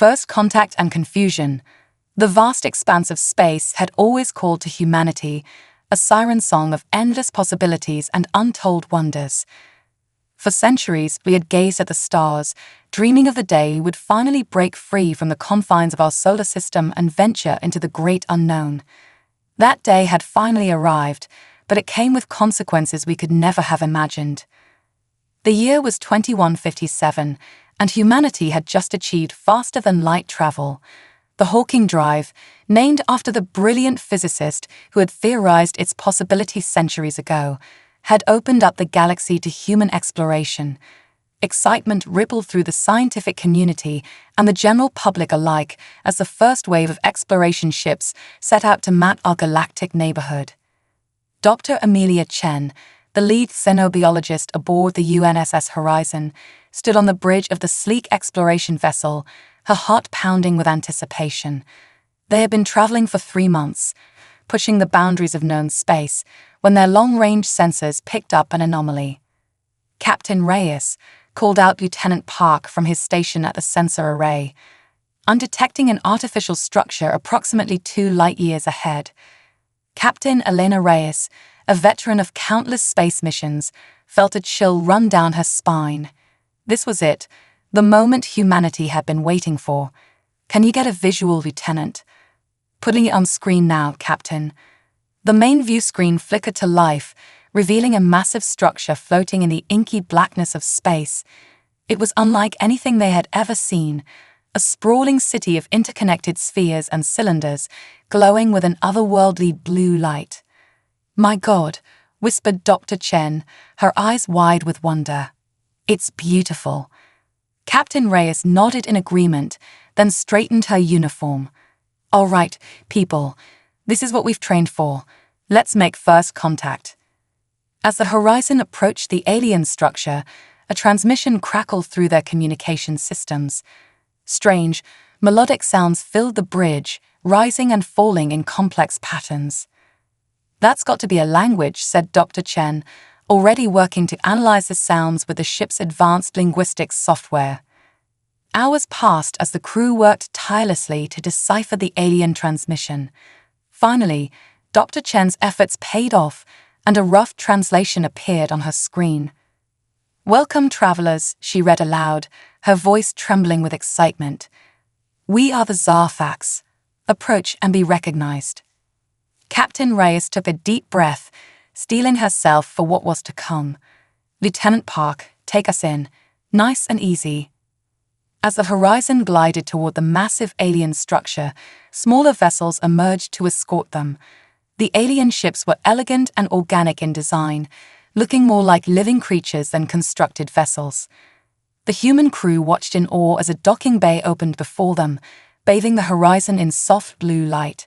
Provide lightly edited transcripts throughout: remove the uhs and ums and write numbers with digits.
First contact and confusion. The vast expanse of space had always called to humanity, a siren song of endless possibilities and untold wonders. For centuries, we had gazed at the stars, dreaming of the day we would finally break free from the confines of our solar system and venture into the great unknown. That day had finally arrived, but it came with consequences we could never have imagined. The year was 2157, and humanity had just achieved faster-than-light travel. The Hawking Drive, named after the brilliant physicist who had theorized its possibilities centuries ago, had opened up the galaxy to human exploration. Excitement rippled through the scientific community and the general public alike as the first wave of exploration ships set out to map our galactic neighborhood. Dr. Amelia Chen, the lead xenobiologist aboard the UNSS Horizon, stood on the bridge of the sleek exploration vessel, her heart pounding with anticipation. They had been traveling for 3 months, pushing the boundaries of known space, when their long-range sensors picked up an anomaly. Captain Reyes called out Lieutenant Park from his station at the sensor array. I'm detecting an artificial structure approximately 2 light-years ahead. Captain Elena Reyes, a veteran of countless space missions, felt a chill run down her spine. This was it, the moment humanity had been waiting for. Can you get a visual, Lieutenant? Putting it on screen now, Captain. The main view screen flickered to life, revealing a massive structure floating in the inky blackness of space. It was unlike anything they had ever seen, a sprawling city of interconnected spheres and cylinders, glowing with an otherworldly blue light. My God, whispered Dr. Chen, her eyes wide with wonder. It's beautiful. Captain Reyes nodded in agreement, then straightened her uniform. All right, people, this is what we've trained for. Let's make first contact. As the Horizon approached the alien structure, a transmission crackled through their communication systems. Strange, melodic sounds filled the bridge, rising and falling in complex patterns. That's got to be a language, said Dr. Chen, already working to analyze the sounds with the ship's advanced linguistics software. Hours passed as the crew worked tirelessly to decipher the alien transmission. Finally, Dr. Chen's efforts paid off, and a rough translation appeared on her screen. Welcome, travelers, she read aloud, her voice trembling with excitement. We are the Zarfax. Approach and be recognized. Captain Reyes took a deep breath, steeling herself for what was to come. Lieutenant Park, take us in. Nice and easy. As the Horizon glided toward the massive alien structure, smaller vessels emerged to escort them. The alien ships were elegant and organic in design, looking more like living creatures than constructed vessels. The human crew watched in awe as a docking bay opened before them, bathing the Horizon in soft blue light.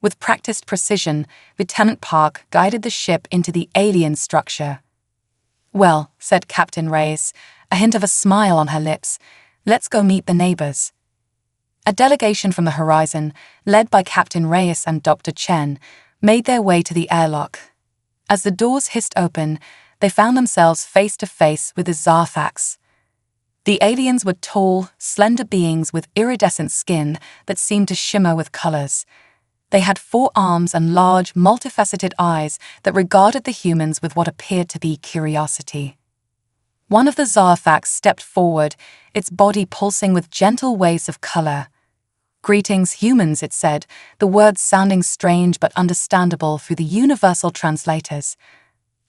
With practiced precision, Lieutenant Park guided the ship into the alien structure. Well, said Captain Reyes, a hint of a smile on her lips, let's go meet the neighbors. A delegation from the Horizon, led by Captain Reyes and Dr. Chen, made their way to the airlock. As the doors hissed open, they found themselves face to face with the Zarfax. The aliens were tall, slender beings with iridescent skin that seemed to shimmer with colors. They had 4 arms and large, multifaceted eyes that regarded the humans with what appeared to be curiosity. One of the Zarfax stepped forward, its body pulsing with gentle waves of color. Greetings, humans, it said, the words sounding strange but understandable through the universal translators.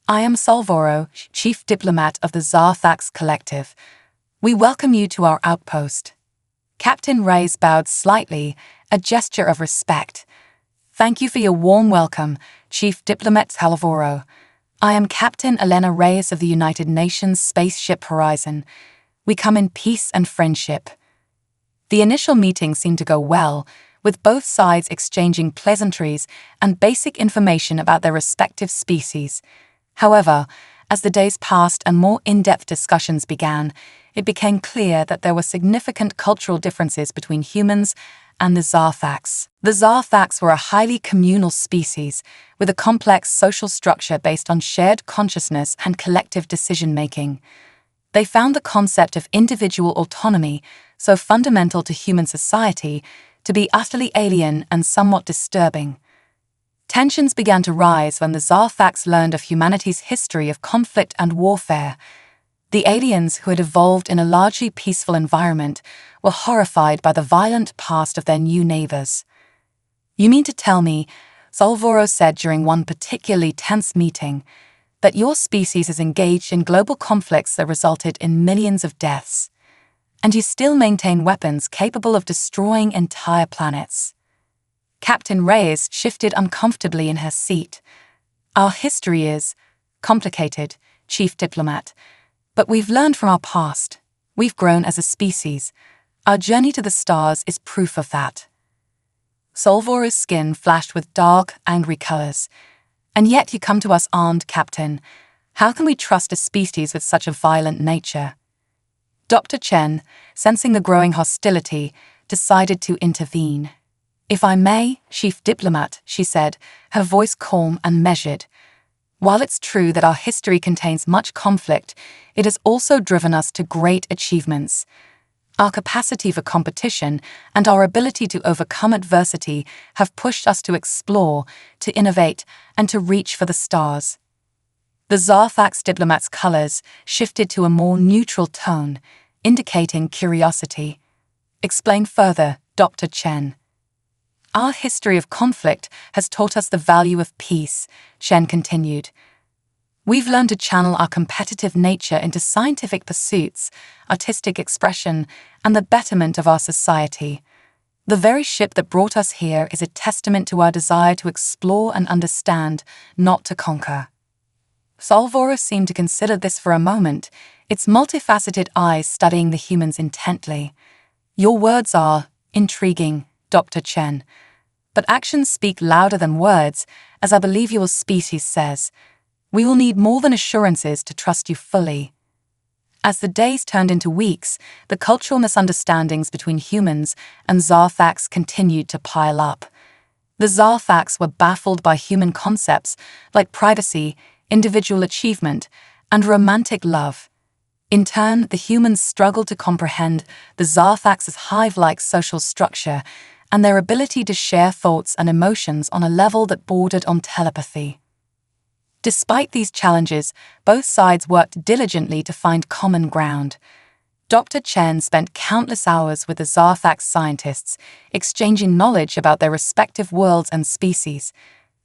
I am Salvoro, chief diplomat of the Zarfax Collective. We welcome you to our outpost. Captain Reyes bowed slightly, a gesture of respect. Thank you for your warm welcome, Chief Diplomat Salvoro. I am Captain Elena Reyes of the United Nations Spaceship Horizon. We come in peace and friendship. The initial meeting seemed to go well, with both sides exchanging pleasantries and basic information about their respective species. However, as the days passed and more in-depth discussions began, it became clear that there were significant cultural differences between humans and the Zarfax. The Zarfax were a highly communal species, with a complex social structure based on shared consciousness and collective decision-making. They found the concept of individual autonomy, so fundamental to human society, to be utterly alien and somewhat disturbing. Tensions began to rise when the Zarthax learned of humanity's history of conflict and warfare. The aliens, who had evolved in a largely peaceful environment, were horrified by the violent past of their new neighbors. "You mean to tell me," Solvoro said during one particularly tense meeting, "that your species is engaged in global conflicts that resulted in millions of deaths, and you still maintain weapons capable of destroying entire planets?" Captain Reyes shifted uncomfortably in her seat. "Our history is complicated, Chief Diplomat, but we've learned from our past. We've grown as a species. Our journey to the stars is proof of that." Solvoro's skin flashed with dark, angry colors. "And yet you come to us armed, Captain. How can we trust a species with such a violent nature?" Dr. Chen, sensing the growing hostility, decided to intervene. "If I may, Chief Diplomat," she said, her voice calm and measured. "While it's true that our history contains much conflict, it has also driven us to great achievements. Our capacity for competition and our ability to overcome adversity have pushed us to explore, to innovate, and to reach for the stars." The Zarthax diplomat's colors shifted to a more neutral tone, indicating curiosity. "Explain further, Dr. Chen." "Our history of conflict has taught us the value of peace," Chen continued. "We've learned to channel our competitive nature into scientific pursuits, artistic expression, and the betterment of our society. The very ship that brought us here is a testament to our desire to explore and understand, not to conquer." Solvoro seemed to consider this for a moment, its multifaceted eyes studying the humans intently. "Your words are intriguing, Dr. Chen, but actions speak louder than words, as I believe your species says. We will need more than assurances to trust you fully." As the days turned into weeks, the cultural misunderstandings between humans and Zarthax continued to pile up. The Zarthax were baffled by human concepts like privacy, individual achievement, and romantic love. In turn, the humans struggled to comprehend the Zarthax's hive-like social structure and their ability to share thoughts and emotions on a level that bordered on telepathy. Despite these challenges, both sides worked diligently to find common ground. Dr. Chen spent countless hours with the Zarthax scientists, exchanging knowledge about their respective worlds and species.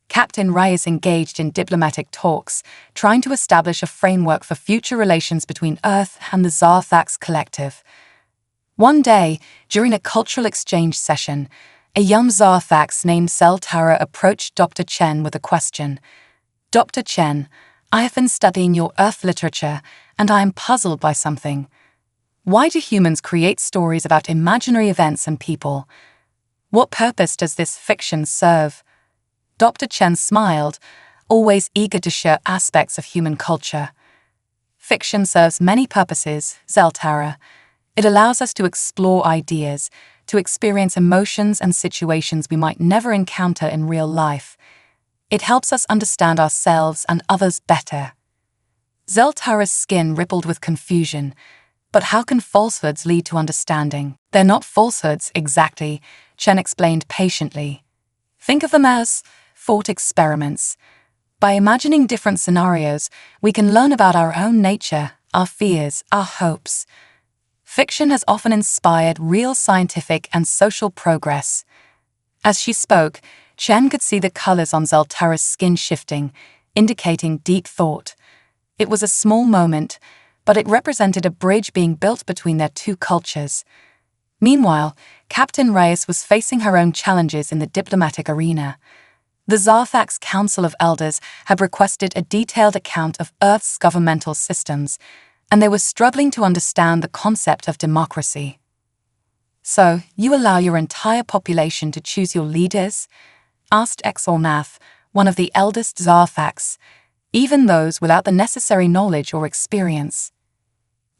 Captain Reyes engaged in diplomatic talks, trying to establish a framework for future relations between Earth and the Zarthax collective. One day, during a cultural exchange session, a young Zarthax named Zeltara approached Dr. Chen with a question. "Dr. Chen, I have been studying your Earth literature, and I am puzzled by something. Why do humans create stories about imaginary events and people? What purpose does this fiction serve?" Dr. Chen smiled, always eager to share aspects of human culture. "Fiction serves many purposes, Zeltara. It allows us to explore ideas, to experience emotions and situations we might never encounter in real life. It helps us understand ourselves and others better." Zeltara's skin rippled with confusion. "But how can falsehoods lead to understanding?" "They're not falsehoods, exactly," Chen explained patiently. "Think of them as thought experiments. By imagining different scenarios, we can learn about our own nature, our fears, our hopes. Fiction has often inspired real scientific and social progress." As she spoke, Chen could see the colors on Zeltara's skin shifting, indicating deep thought. It was a small moment, but it represented a bridge being built between their two cultures. Meanwhile, Captain Reyes was facing her own challenges in the diplomatic arena. The Zarthax Council of Elders had requested a detailed account of Earth's governmental systems, and they were struggling to understand the concept of democracy. "So, you allow your entire population to choose your leaders?" asked Exornath, one of the eldest Zarthax, "even those without the necessary knowledge or experience?"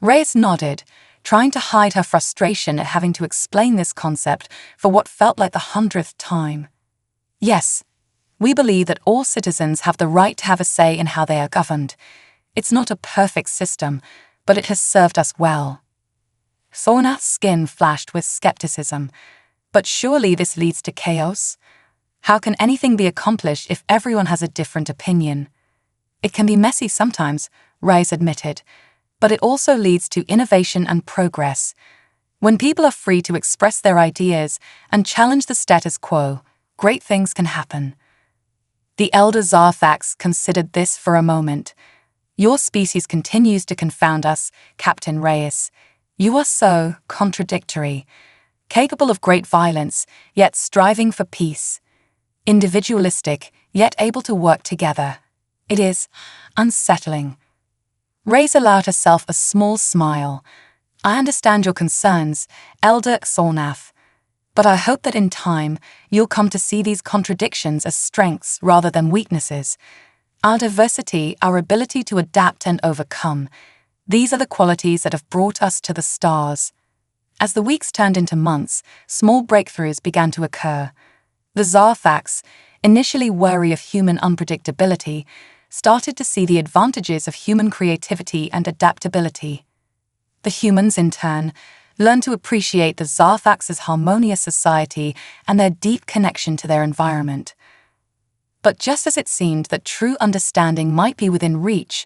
Reyes nodded, trying to hide her frustration at having to explain this concept for what felt like the 100th time. "Yes, we believe that all citizens have the right to have a say in how they are governed. It's not a perfect system, but it has served us well. Sornath's skin flashed with skepticism. But surely this leads to chaos? How can anything be accomplished if everyone has a different opinion? It can be messy sometimes, Reyes admitted, but it also leads to innovation and progress. When people are free to express their ideas and challenge the status quo, great things can happen. The elder Zarthax considered this for a moment. Your species continues to confound us, Captain Reyes. You are so contradictory, capable of great violence, yet striving for peace. Individualistic, yet able to work together. It is unsettling. Reyes allowed herself a small smile. I understand your concerns, Elder Sornath, but I hope that in time you'll come to see these contradictions as strengths rather than weaknesses. Our diversity, our ability to adapt and overcome, these are the qualities that have brought us to the stars. As the weeks turned into months, small breakthroughs began to occur. The Zarthax, initially wary of human unpredictability, started to see the advantages of human creativity and adaptability. The humans, in turn, learned to appreciate the Zarthax's harmonious society and their deep connection to their environment. But just as it seemed that true understanding might be within reach,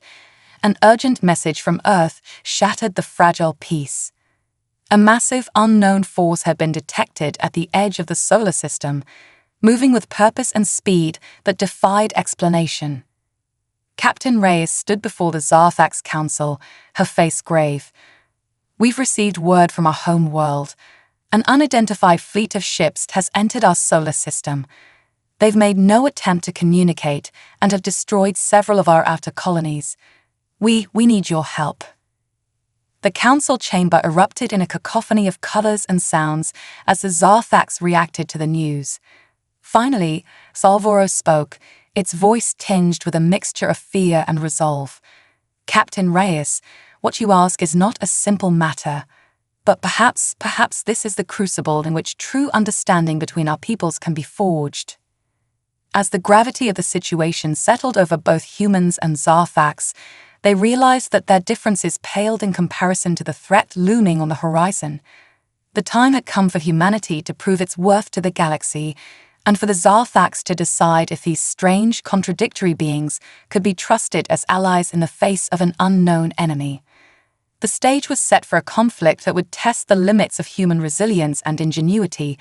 an urgent message from Earth shattered the fragile peace. A massive unknown force had been detected at the edge of the solar system, moving with purpose and speed that defied explanation. Captain Reyes stood before the Zarthax Council, her face grave. We've received word from our home world. An unidentified fleet of ships has entered our solar system. They've made no attempt to communicate and have destroyed several of our outer colonies. We need your help. The council chamber erupted in a cacophony of colors and sounds as the Zarthax reacted to the news. Finally, Salvoro spoke, its voice tinged with a mixture of fear and resolve. Captain Reyes, what you ask is not a simple matter, but perhaps this is the crucible in which true understanding between our peoples can be forged. As the gravity of the situation settled over both humans and Zarthax, they realized that their differences paled in comparison to the threat looming on the horizon. The time had come for humanity to prove its worth to the galaxy, and for the Zarthax to decide if these strange, contradictory beings could be trusted as allies in the face of an unknown enemy. The stage was set for a conflict that would test the limits of human resilience and ingenuity,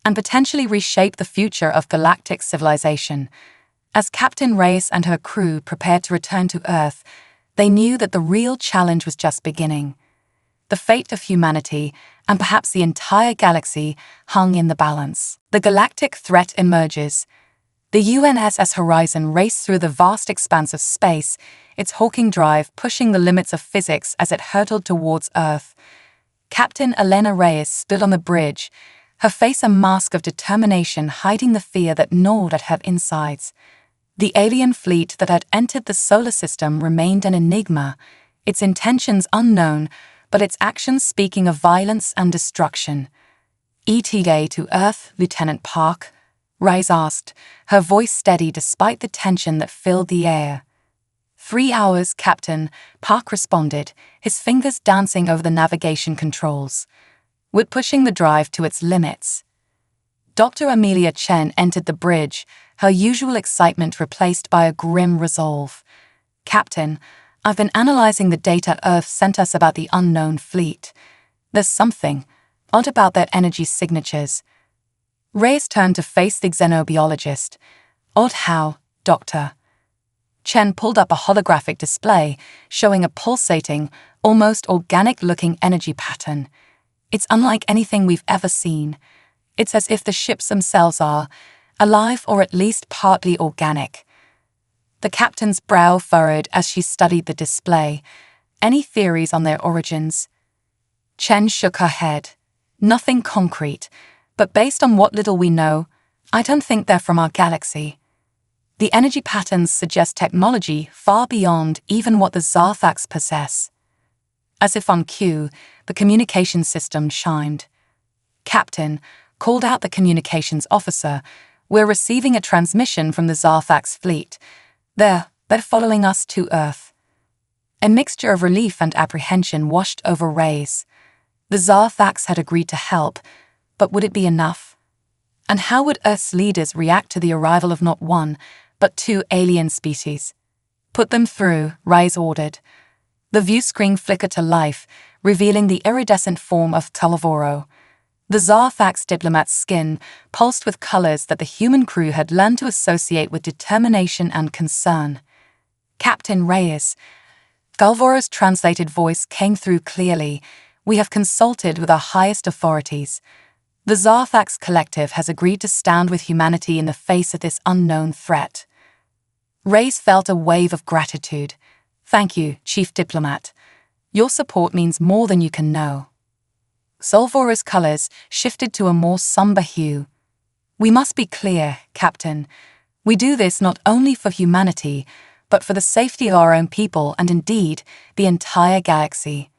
and potentially reshape the future of galactic civilization. As Captain Reyes and her crew prepared to return to Earth, they knew that the real challenge was just beginning. The fate of humanity, and perhaps the entire galaxy, hung in the balance. The galactic threat emerges. The UNSS Horizon raced through the vast expanse of space, its hawking drive pushing the limits of physics as it hurtled towards Earth. Captain Elena Reyes stood on the bridge, her face a mask of determination hiding the fear that gnawed at her insides. The alien fleet that had entered the solar system remained an enigma, its intentions unknown, but its actions speaking of violence and destruction. ETA to Earth, Lieutenant Park? Reyes asked, her voice steady despite the tension that filled the air. 3 hours, Captain, Park responded, his fingers dancing over the navigation controls. We're pushing the drive to its limits. Dr. Amelia Chen entered the bridge, her usual excitement replaced by a grim resolve. Captain, I've been analyzing the data Earth sent us about the unknown fleet. There's something odd about their energy signatures. Reyes turned to face the xenobiologist. Odd how, Doctor? Chen pulled up a holographic display, showing a pulsating, almost organic-looking energy pattern. It's unlike anything we've ever seen. It's as if the ships themselves are alive or at least partly organic. The captain's brow furrowed as she studied the display. Any theories on their origins? Chen shook her head. Nothing concrete, but based on what little we know, I don't think they're from our galaxy. The energy patterns suggest technology far beyond even what the Zarthax possess. As if on cue, the communication system chimed. Captain, called out the communications officer, we're receiving a transmission from the Zarthax fleet. They're following us to Earth. A mixture of relief and apprehension washed over Reyes. The Zarthax had agreed to help, but would it be enough? And how would Earth's leaders react to the arrival of not one, but two alien species? Put them through, Reyes ordered. The view screen flickered to life, revealing the iridescent form of Talavoro. The Zarthax diplomat's skin pulsed with colors that the human crew had learned to associate with determination and concern. Captain Reyes. Galvoro's translated voice came through clearly. We have consulted with our highest authorities. The Zarthax Collective has agreed to stand with humanity in the face of this unknown threat. Reyes felt a wave of gratitude. Thank you, Chief Diplomat. Your support means more than you can know. Solvora's colors shifted to a more somber hue. We must be clear, Captain. We do this not only for humanity, but for the safety of our own people and indeed, the entire galaxy.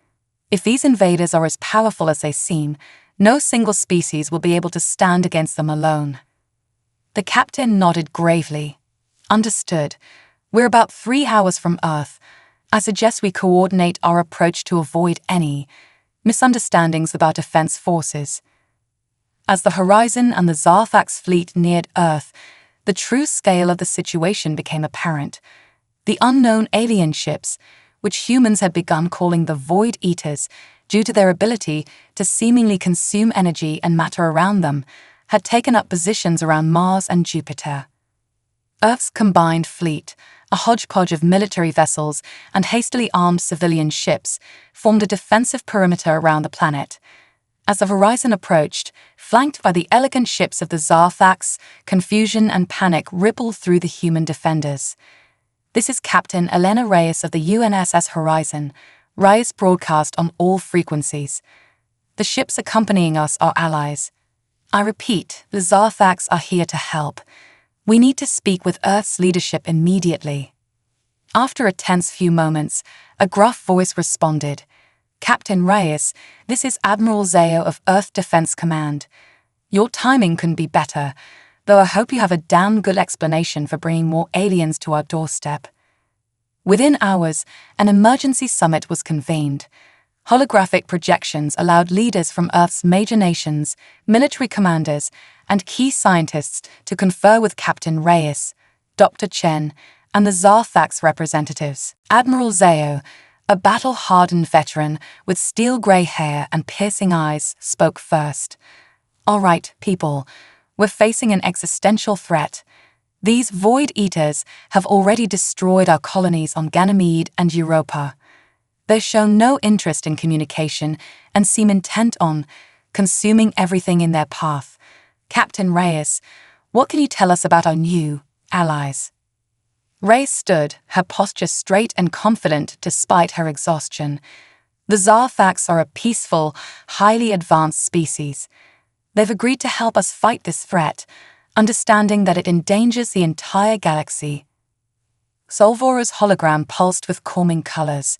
If these invaders are as powerful as they seem, no single species will be able to stand against them alone. The captain nodded gravely. Understood. We're about 3 hours from Earth. I suggest we coordinate our approach to avoid any misunderstandings about defense forces. As the Horizon and the Zarthax fleet neared Earth, the true scale of the situation became apparent. The unknown alien ships, which humans had begun calling the Void Eaters due to their ability to seemingly consume energy and matter around them, had taken up positions around Mars and Jupiter. Earth's combined fleet, a hodgepodge of military vessels and hastily armed civilian ships, formed a defensive perimeter around the planet. As the Horizon approached, flanked by the elegant ships of the Zarthax, confusion and panic rippled through the human defenders. This is Captain Elena Reyes of the UNSS Horizon. Reyes broadcast on all frequencies. The ships accompanying us are allies. I repeat, the Zarthax are here to help. We need to speak with Earth's leadership immediately. After a tense few moments, a gruff voice responded. Captain Reyes, this is Admiral Zao of Earth Defense Command. Your timing couldn't be better, though I hope you have a damn good explanation for bringing more aliens to our doorstep. Within hours, an emergency summit was convened. Holographic projections allowed leaders from Earth's major nations, military commanders, and key scientists to confer with Captain Reyes, Dr. Chen, and the Zarthax representatives. Admiral Zao, a battle-hardened veteran with steel-gray hair and piercing eyes, spoke first. All right, people, we're facing an existential threat. These Void Eaters have already destroyed our colonies on Ganymede and Europa. They've shown no interest in communication and seem intent on consuming everything in their path. Captain Reyes, what can you tell us about our new allies? Reyes stood, her posture straight and confident despite her exhaustion. The Zarthax are a peaceful, highly advanced species. They've agreed to help us fight this threat, understanding that it endangers the entire galaxy. Solvora's hologram pulsed with calming colors.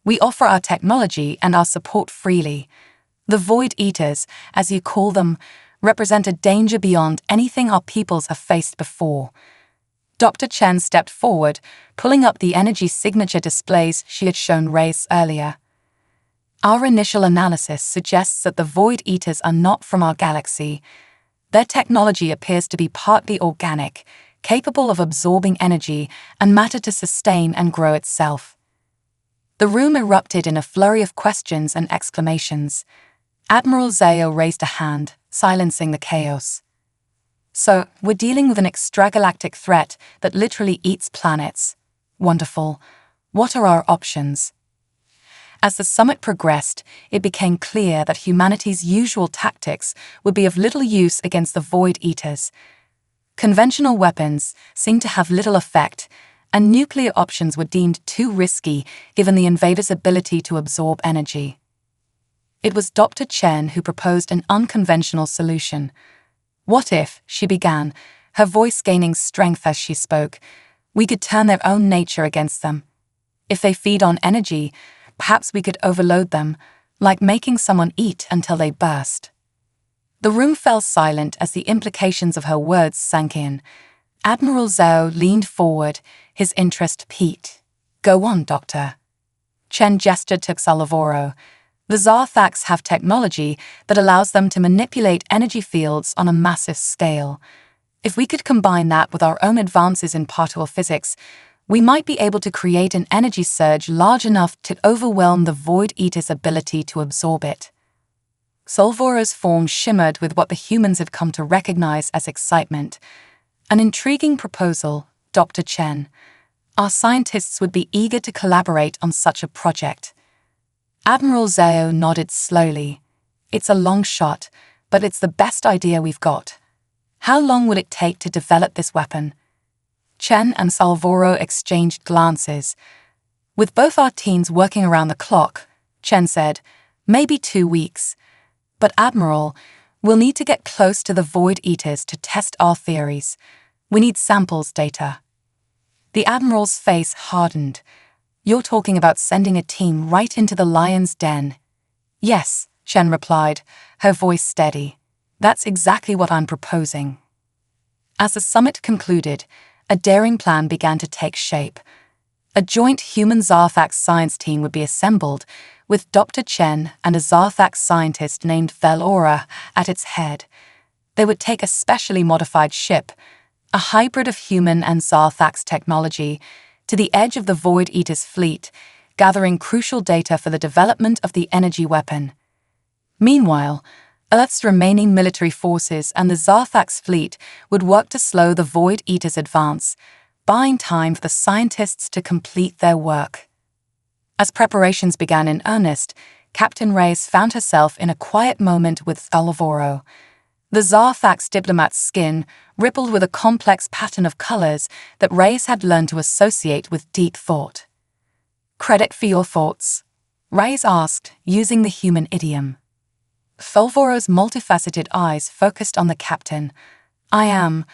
We offer our technology and our support freely. The Void Eaters, as you call them, represent a danger beyond anything our peoples have faced before. Dr. Chen stepped forward, pulling up the energy signature displays she had shown Reyes earlier. Our initial analysis suggests that the Void Eaters are not from our galaxy. Their technology appears to be partly organic, capable of absorbing energy and matter to sustain and grow itself. The room erupted in a flurry of questions and exclamations. Admiral Zao raised a hand, silencing the chaos. So, we're dealing with an extragalactic threat that literally eats planets. Wonderful. What are our options? As the summit progressed, it became clear that humanity's usual tactics would be of little use against the Void Eaters. Conventional weapons seemed to have little effect, and nuclear options were deemed too risky given the invaders' ability to absorb energy. It was Dr. Chen who proposed an unconventional solution. What if, she began, her voice gaining strength as she spoke, we could turn their own nature against them? If they feed on energy, perhaps we could overload them, like making someone eat until they burst. The room fell silent as the implications of her words sank in. Admiral Zao leaned forward, his interest piqued. Go on, Doctor. Chen gestured to Xalavoro. The Zarthax have technology that allows them to manipulate energy fields on a massive scale. If we could combine that with our own advances in particle physics, we might be able to create an energy surge large enough to overwhelm the Void Eater's ability to absorb it. Xalavoro's form shimmered with what the humans had come to recognize as excitement. An intriguing proposal, Dr. Chen. Our scientists would be eager to collaborate on such a project. Admiral Zhao nodded slowly. It's a long shot, but it's the best idea we've got. How long would it take to develop this weapon? Chen and Xalavoro exchanged glances. With both our teams working around the clock, Chen said, maybe 2 weeks. But Admiral, we'll need to get close to the Void Eaters to test our theories. We need samples data. The Admiral's face hardened. You're talking about sending a team right into the lion's den. Yes, Chen replied, her voice steady. That's exactly what I'm proposing. As the summit concluded, a daring plan began to take shape. A joint human Zarthax science team would be assembled, with Dr. Chen and a Zarthax scientist named Velora at its head. They would take a specially modified ship, a hybrid of human and Zarthax technology, to the edge of the Void Eater's fleet, gathering crucial data for the development of the energy weapon. Meanwhile, Earth's remaining military forces and the Zarthax fleet would work to slow the Void Eater's advance, buying time for the scientists to complete their work. As preparations began in earnest, Captain Reyes found herself in a quiet moment with Xalavoro. The Zarthax diplomat's skin rippled with a complex pattern of colors that Reyes had learned to associate with deep thought. Credit for your thoughts? Reyes asked, using the human idiom. Xalavoro's multifaceted eyes focused on the captain. I am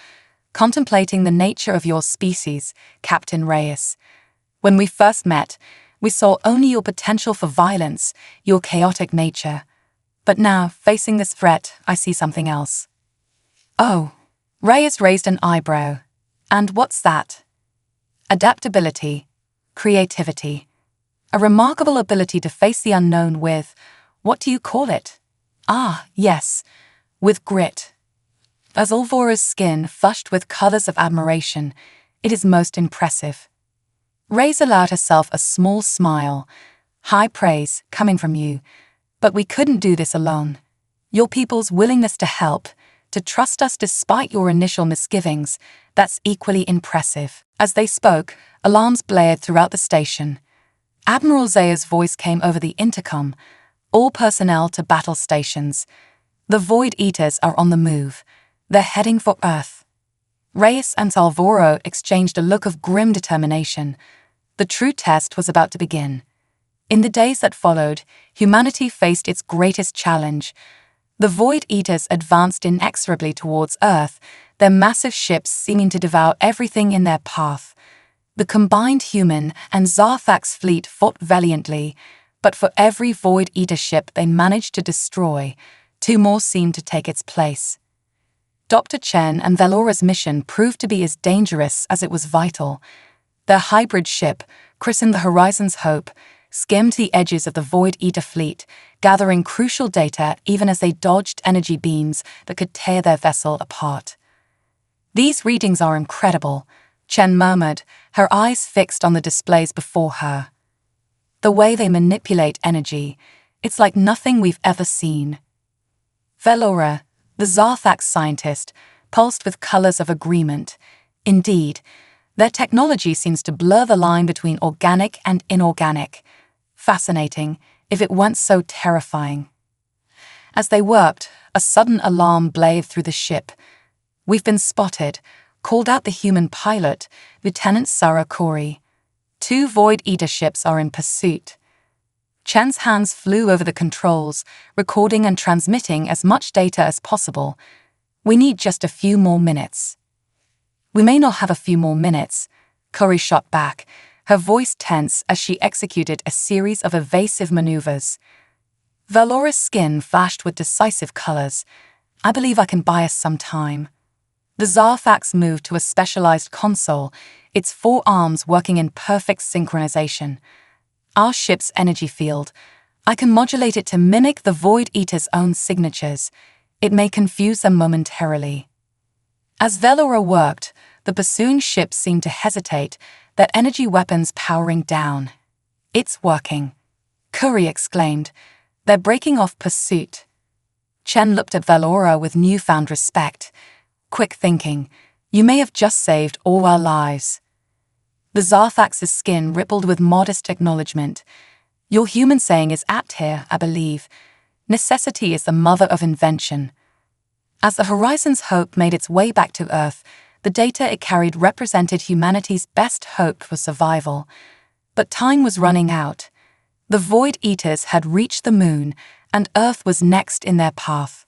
contemplating the nature of your species, Captain Reyes. When we first met, we saw only your potential for violence, your chaotic nature. But now, facing this threat, I see something else. Oh, Reyes raised an eyebrow. And what's that? Adaptability, creativity, a remarkable ability to face the unknown with, what do you call it? Ah, yes, with grit. As Xalavoro's skin flushed with colors of admiration, it is most impressive. Reyes allowed herself a small smile. High praise coming from you. But we couldn't do this alone. Your people's willingness to help, to trust us despite your initial misgivings, that's equally impressive. As they spoke, alarms blared throughout the station. Admiral Zaya's voice came over the intercom. All personnel to battle stations. The Void Eaters are on the move. They're heading for Earth. Reyes and Xalavoro exchanged a look of grim determination. The true test was about to begin. In the days that followed, humanity faced its greatest challenge. The Void Eaters advanced inexorably towards Earth, their massive ships seeming to devour everything in their path. The combined human and Zarthax fleet fought valiantly, but for every Void Eater ship they managed to destroy, 2 more seemed to take its place. Dr. Chen and Velora's mission proved to be as dangerous as it was vital. Their hybrid ship, christened the Horizon's Hope, skimmed the edges of the Void Eater fleet, gathering crucial data even as they dodged energy beams that could tear their vessel apart. These readings are incredible, Chen murmured, her eyes fixed on the displays before her. The way they manipulate energy, it's like nothing we've ever seen. Velora, the Zarthax scientist, pulsed with colors of agreement. Indeed, their technology seems to blur the line between organic and inorganic. Fascinating, if it weren't so terrifying. As they worked, a sudden alarm blazed through the ship. We've been spotted, called out the human pilot, Lieutenant Sarah Corey. 2 Void Eater ships are in pursuit. Chen's hands flew over the controls, recording and transmitting as much data as possible. We need just a few more minutes. We may not have a few more minutes, Corey shot back, her voice tense as she executed a series of evasive maneuvers. Velora's skin flashed with decisive colors. I believe I can buy us some time. The Zarthax moved to a specialized console, its 4 arms working in perfect synchronization. Our ship's energy field. I can modulate it to mimic the Void Eater's own signatures. It may confuse them momentarily. As Velora worked, the pursuing ship seemed to hesitate, their energy weapons powering down. "It's working," Curry exclaimed. "They're breaking off pursuit." Chen looked at Velora with newfound respect. "Quick thinking. You may have just saved all our lives." The Zarthax's skin rippled with modest acknowledgement. "Your human saying is apt here, I believe. Necessity is the mother of invention." As the Horizon's Hope made its way back to Earth, the data it carried represented humanity's best hope for survival. But time was running out. The Void Eaters had reached the Moon, and Earth was next in their path.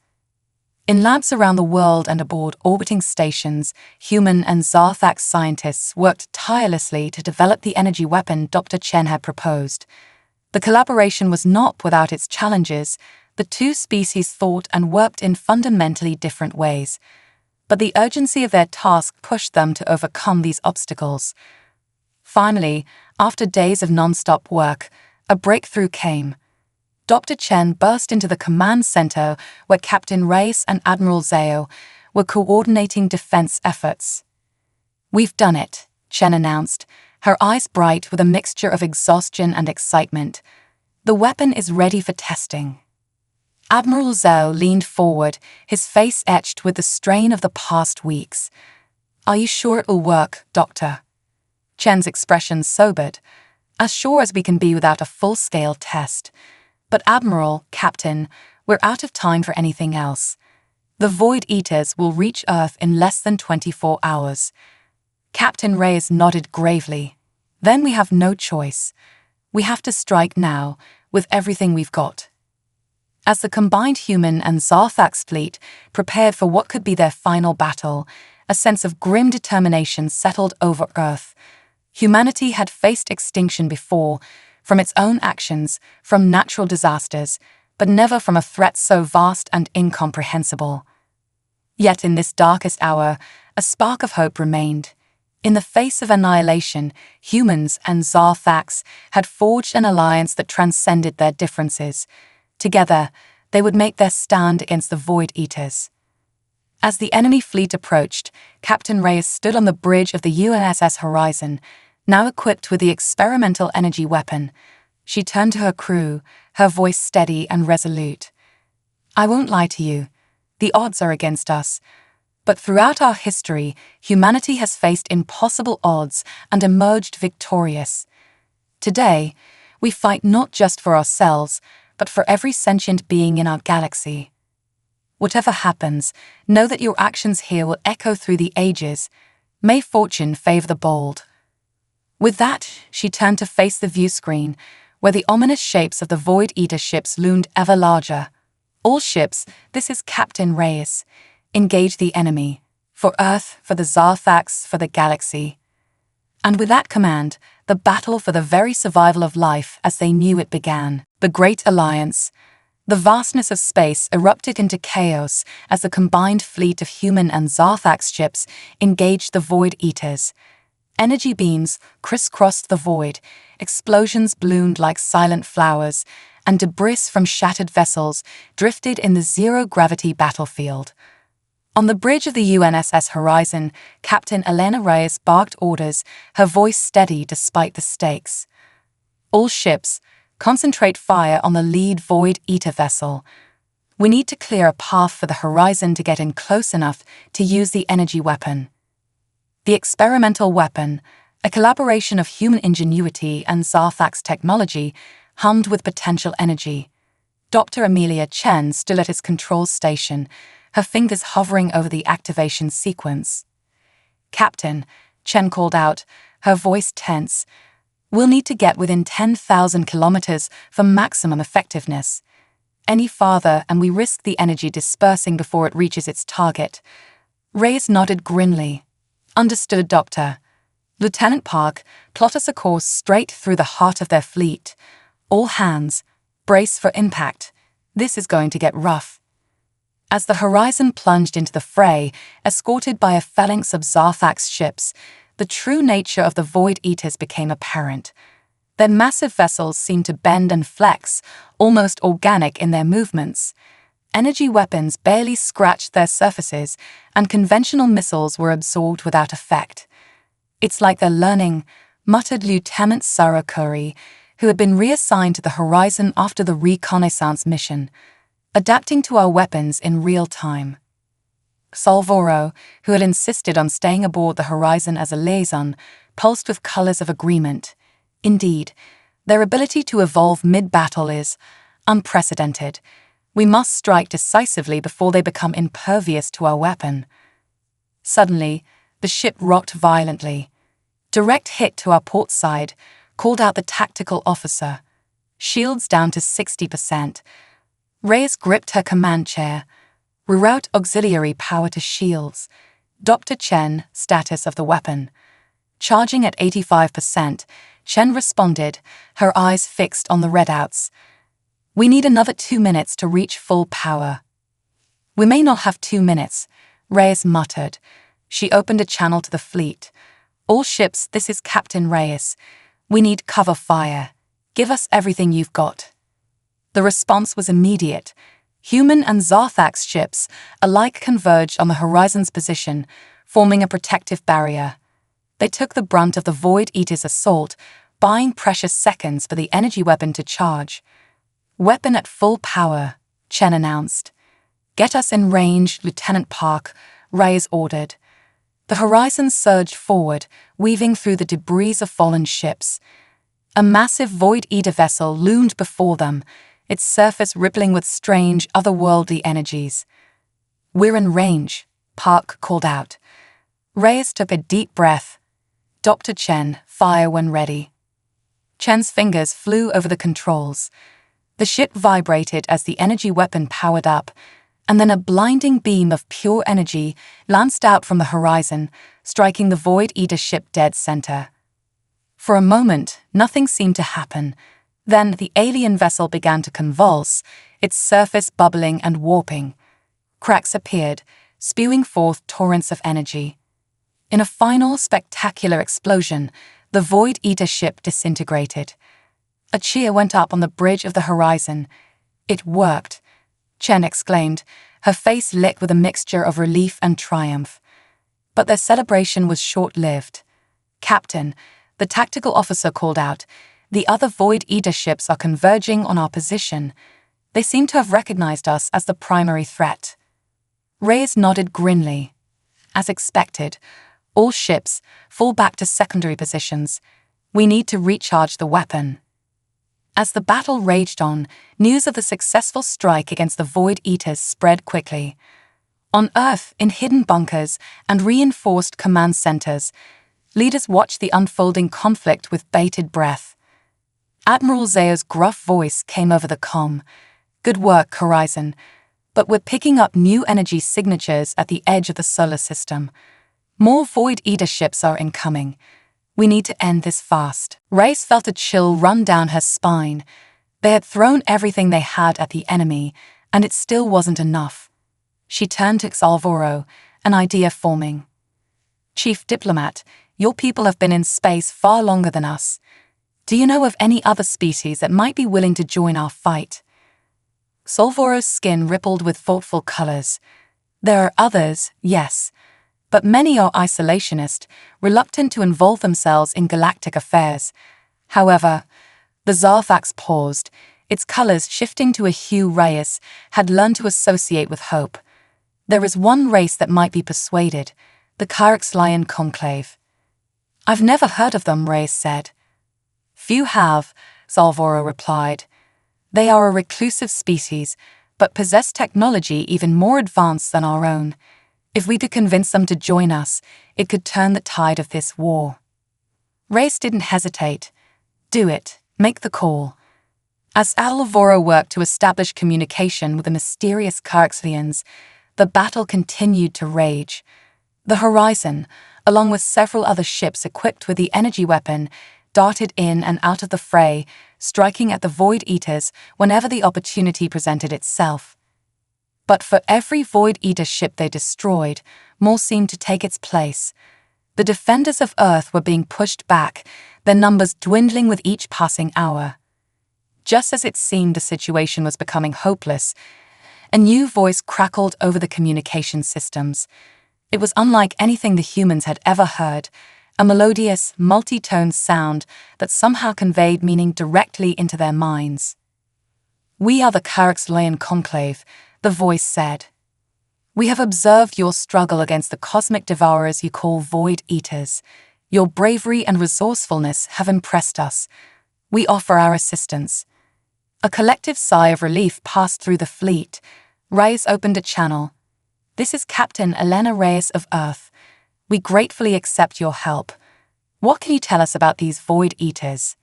In labs around the world and aboard orbiting stations, human and Zarthax scientists worked tirelessly to develop the energy weapon Dr. Chen had proposed. The collaboration was not without its challenges. The two species thought and worked in fundamentally different ways. But the urgency of their task pushed them to overcome these obstacles. Finally, after days of non-stop work, a breakthrough came. Dr. Chen burst into the command center where Captain Reyes and Admiral Zhao were coordinating defense efforts. "We've done it," Chen announced, her eyes bright with a mixture of exhaustion and excitement. "The weapon is ready for testing." Admiral Zhao leaned forward, his face etched with the strain of the past weeks. "Are you sure it will work, Doctor?" Chen's expression sobered. "As sure as we can be without a full-scale test. But Admiral, Captain, we're out of time for anything else. The Void Eaters will reach Earth in less than 24 hours. Captain Reyes nodded gravely. "Then we have no choice. We have to strike now, with everything we've got." As the combined human and Zarthax fleet prepared for what could be their final battle, a sense of grim determination settled over Earth. Humanity had faced extinction before, from its own actions, from natural disasters, but never from a threat so vast and incomprehensible. Yet in this darkest hour, a spark of hope remained. In the face of annihilation, humans and Zarthax had forged an alliance that transcended their differences. Together, they would make their stand against the Void Eaters. As the enemy fleet approached, Captain Reyes stood on the bridge of the UNSS Horizon, now equipped with the experimental energy weapon. She turned to her crew, her voice steady and resolute. "I won't lie to you. The odds are against us. But throughout our history, humanity has faced impossible odds and emerged victorious. Today, we fight not just for ourselves, but for every sentient being in our galaxy. Whatever happens, know that your actions here will echo through the ages. May fortune favor the bold." With that, she turned to face the view screen, where the ominous shapes of the Void Eater ships loomed ever larger. "All ships, this is Captain Reyes. Engage the enemy. For Earth, for the Zarthax, for the galaxy." And with that command, the battle for the very survival of life as they knew it began. The Great Alliance. The vastness of space erupted into chaos as the combined fleet of human and Zarthax ships engaged the Void Eaters. Energy beams crisscrossed the void, explosions bloomed like silent flowers, and debris from shattered vessels drifted in the zero-gravity battlefield. On the bridge of the UNSS Horizon, Captain Elena Reyes barked orders, her voice steady despite the stakes. "All ships, concentrate fire on the lead Void Eater vessel. We need to clear a path for the Horizon to get in close enough to use the energy weapon." The experimental weapon, a collaboration of human ingenuity and Zarthax technology, hummed with potential energy. Dr. Amelia Chen stood at his control station, her fingers hovering over the activation sequence. "Captain," Chen called out, her voice tense, "we'll need to get within 10,000 kilometers for maximum effectiveness. Any farther and we risk the energy dispersing before it reaches its target." Reyes nodded grimly. "Understood, Doctor. Lieutenant Park, plot us a course straight through the heart of their fleet. All hands, brace for impact. This is going to get rough." As the Horizon plunged into the fray, escorted by a phalanx of Zarthax ships, the true nature of the Void Eaters became apparent. Their massive vessels seemed to bend and flex, almost organic in their movements. Energy weapons barely scratched their surfaces, and conventional missiles were absorbed without effect. "It's like they're learning," muttered Lieutenant Sarakuri, who had been reassigned to the Horizon after the reconnaissance mission, adapting to our weapons in real time. Salvoro, who had insisted on staying aboard the Horizon as a liaison, pulsed with colors of agreement. Indeed, their ability to evolve mid-battle is unprecedented. We must strike decisively before they become impervious to our weapon. Suddenly, the ship rocked violently. "Direct hit to our port side," called out the tactical officer. "Shields down to 60%. Reyes gripped her command chair. "Reroute auxiliary power to shields." Dr. Chen, status of the weapon. Charging at 85%, Chen responded, her eyes fixed on the readouts. "We need another 2 minutes to reach full power." "We may not have 2 minutes," Reyes muttered. She opened a channel to the fleet. "All ships, this is Captain Reyes. We need cover fire. Give us everything you've got." The response was immediate. Human and Zarthax ships alike converged on the Horizon's position, forming a protective barrier. They took the brunt of the Void Eater's assault, buying precious seconds for the energy weapon to charge. "Weapon at full power," Chen announced. "Get us in range, Lieutenant Park," Reyes ordered. The Horizon surged forward, weaving through the debris of fallen ships. A massive Void Eater vessel loomed before them, its surface rippling with strange, otherworldly energies. "We're in range," Park called out. Reyes took a deep breath. "Dr. Chen, fire when ready." Chen's fingers flew over the controls. The ship vibrated as the energy weapon powered up, and then a blinding beam of pure energy lanced out from the Horizon, striking the Void Eater ship dead center. For a moment, nothing seemed to happen. Then the alien vessel began to convulse, its surface bubbling and warping. Cracks appeared, spewing forth torrents of energy. In a final, spectacular explosion, the Void Eater ship disintegrated. A cheer went up on the bridge of the Horizon. "It worked," Chen exclaimed, her face lit with a mixture of relief and triumph. But their celebration was short-lived. "Captain," the tactical officer called out, "the other Void Eater ships are converging on our position. They seem to have recognized us as the primary threat." Reyes nodded grimly. "As expected, all ships fall back to secondary positions. We need to recharge the weapon." As the battle raged on, news of the successful strike against the Void Eaters spread quickly. On Earth, in hidden bunkers and reinforced command centers, leaders watched the unfolding conflict with bated breath. Admiral Zao's gruff voice came over the comm. "Good work, Horizon. But we're picking up new energy signatures at the edge of the solar system. More Void Eater ships are incoming. We need to end this fast." Reyes felt a chill run down her spine. They had thrown everything they had at the enemy, and it still wasn't enough. She turned to Salvoro, an idea forming. "Chief Diplomat, your people have been in space far longer than us. Do you know of any other species that might be willing to join our fight?" Salvoro's skin rippled with thoughtful colors. "There are others, yes, but many are isolationist, reluctant to involve themselves in galactic affairs. However," the Zarthax paused, its colors shifting to a hue Reyes had learned to associate with hope. "There is one race that might be persuaded, the Kyrxlian Conclave." "I've never heard of them," Reyes said. "Few have," Salvoro replied. "They are a reclusive species, but possess technology even more advanced than our own. If we could convince them to join us, it could turn the tide of this war." Reyes didn't hesitate. "Do it. Make the call." As Salvoro worked to establish communication with the mysterious Kyrxlians, the battle continued to rage. The Horizon, along with several other ships equipped with the energy weapon, darted in and out of the fray, striking at the Void Eaters whenever the opportunity presented itself. But for every Void Eater ship they destroyed, more seemed to take its place. The defenders of Earth were being pushed back, their numbers dwindling with each passing hour. Just as it seemed the situation was becoming hopeless, a new voice crackled over the communication systems. It was unlike anything the humans had ever heard, a melodious, multi-toned sound that somehow conveyed meaning directly into their minds. "We are the Exhilarating conclave," the voice said. "We have observed your struggle against the cosmic devourers you call void eaters. Your bravery and resourcefulness have impressed us. We offer our assistance." A collective sigh of relief passed through the fleet. Reyes opened a channel. "This is Captain Elena Reyes of Earth. We gratefully accept your help. What can you tell us about these void eaters?"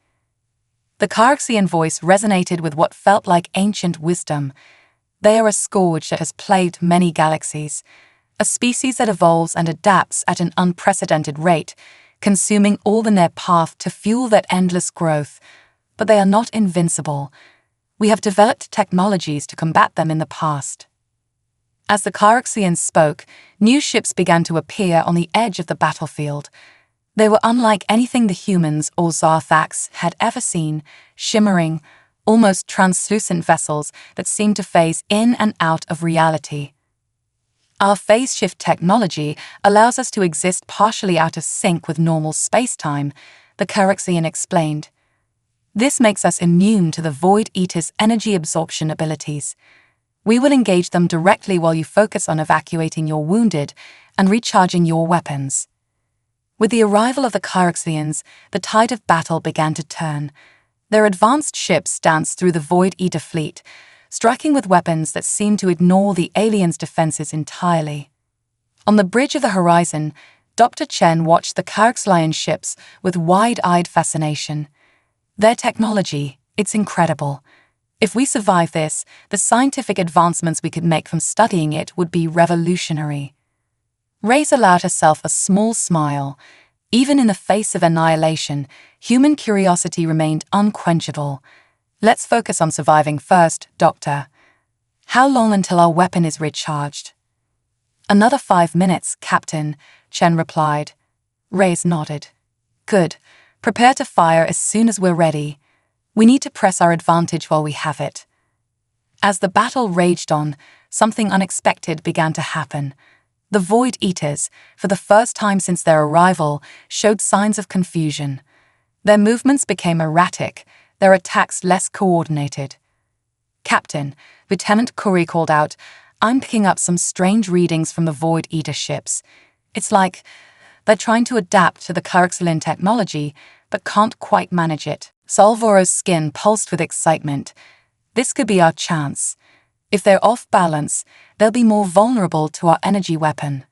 The Carxian voice resonated with what felt like ancient wisdom. "They are a scourge that has plagued many galaxies, a species that evolves and adapts at an unprecedented rate, consuming all in their path to fuel that endless growth. But they are not invincible. We have developed technologies to combat them in the past." As the Carxians spoke, new ships began to appear on the edge of the battlefield. They were unlike anything the humans or Zarthax had ever seen, shimmering, almost translucent vessels that seemed to phase in and out of reality. "Our phase shift technology allows us to exist partially out of sync with normal space-time," the Carxian explained. "This makes us immune to the Void Eater's energy absorption abilities. We will engage them directly while you focus on evacuating your wounded and recharging your weapons." With the arrival of the Carxians, the tide of battle began to turn. Their advanced ships danced through the Void Eater fleet, striking with weapons that seemed to ignore the aliens' defenses entirely. On the bridge of the horizon, Dr. Chen watched the Carxian ships with wide-eyed fascination. "Their technology, it's incredible. If we survive this, the scientific advancements we could make from studying it would be revolutionary." Reyes allowed herself a small smile. Even in the face of annihilation, human curiosity remained unquenchable. "Let's focus on surviving first, Doctor. How long until our weapon is recharged?" "Another 5 minutes, Captain," Chen replied. Reyes nodded. "Good. Prepare to fire as soon as we're ready. We need to press our advantage while we have it." As the battle raged on, something unexpected began to happen. The Void Eaters, for the first time since their arrival, showed signs of confusion. Their movements became erratic, their attacks less coordinated. "Captain," Lieutenant Curry called out, "I'm picking up some strange readings from the Void Eater ships. It's like they're trying to adapt to the Carxian technology, but can't quite manage it." Salvoro's skin pulsed with excitement. "This could be our chance. If they're off balance, they'll be more vulnerable to our energy weapon."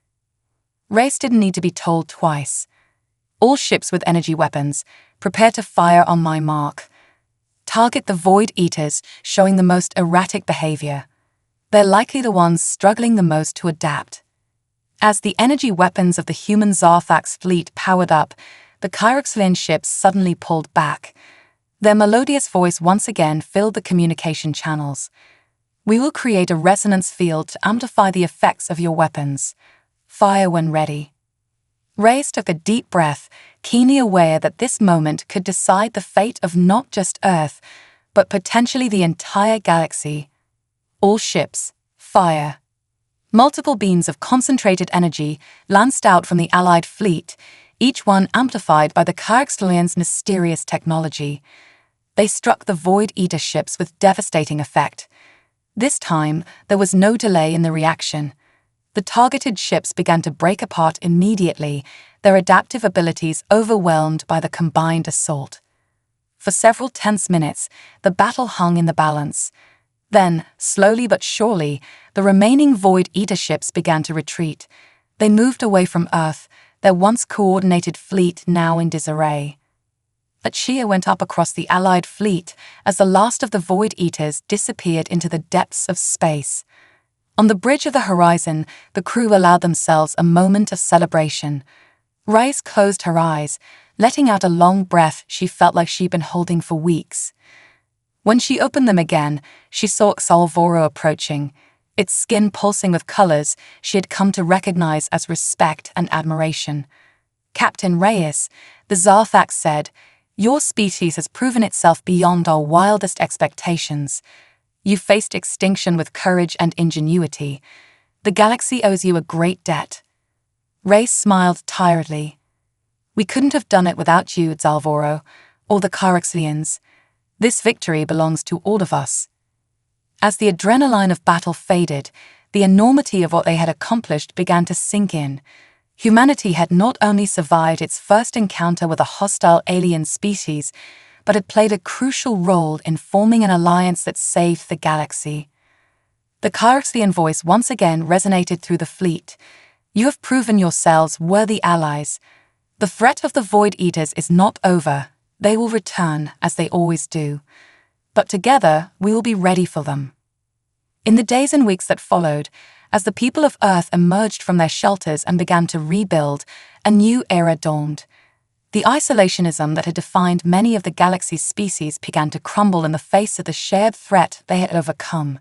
Reyes didn't need to be told twice. "All ships with energy weapons, prepare to fire on my mark. Target the Void Eaters showing the most erratic behavior. They're likely the ones struggling the most to adapt." As the energy weapons of the human Zarthax fleet powered up, the Carxian ships suddenly pulled back. Their melodious voice once again filled the communication channels. "We will create a resonance field to amplify the effects of your weapons. Fire when ready." Reyes took a deep breath, keenly aware that this moment could decide the fate of not just Earth, but potentially the entire galaxy. "All ships, fire." Multiple beams of concentrated energy lanced out from the Allied fleet, each one amplified by the Carxians' mysterious technology. They struck the Void Eater ships with devastating effect. This time, there was no delay in the reaction. The targeted ships began to break apart immediately, their adaptive abilities overwhelmed by the combined assault. For several tense minutes, the battle hung in the balance. Then, slowly but surely, the remaining Void Eater ships began to retreat. They moved away from Earth, their once coordinated fleet now in disarray. A cheer went up across the Allied fleet as the last of the Void Eaters disappeared into the depths of space. On the bridge of the horizon, the crew allowed themselves a moment of celebration. Reyes closed her eyes, letting out a long breath she felt like she'd been holding for weeks. When she opened them again, she saw Salvoro approaching, its skin pulsing with colors she had come to recognize as respect and admiration. Captain Reyes, the Zarthax said, "Your species has proven itself beyond our wildest expectations. You faced extinction with courage and ingenuity. The galaxy owes you a great debt." Reyes smiled tiredly. "We couldn't have done it without you, Zalvoro, or the Caraxlians. This victory belongs to all of us." As the adrenaline of battle faded, the enormity of what they had accomplished began to sink in. Humanity had not only survived its first encounter with a hostile alien species, but had played a crucial role in forming an alliance that saved the galaxy. The Caraxlian voice once again resonated through the fleet. "You have proven yourselves worthy allies. The threat of the Void Eaters is not over. They will return, as they always do. But together, we will be ready for them." In the days and weeks that followed, as the people of Earth emerged from their shelters and began to rebuild, a new era dawned. The isolationism that had defined many of the galaxy's species began to crumble in the face of the shared threat they had overcome.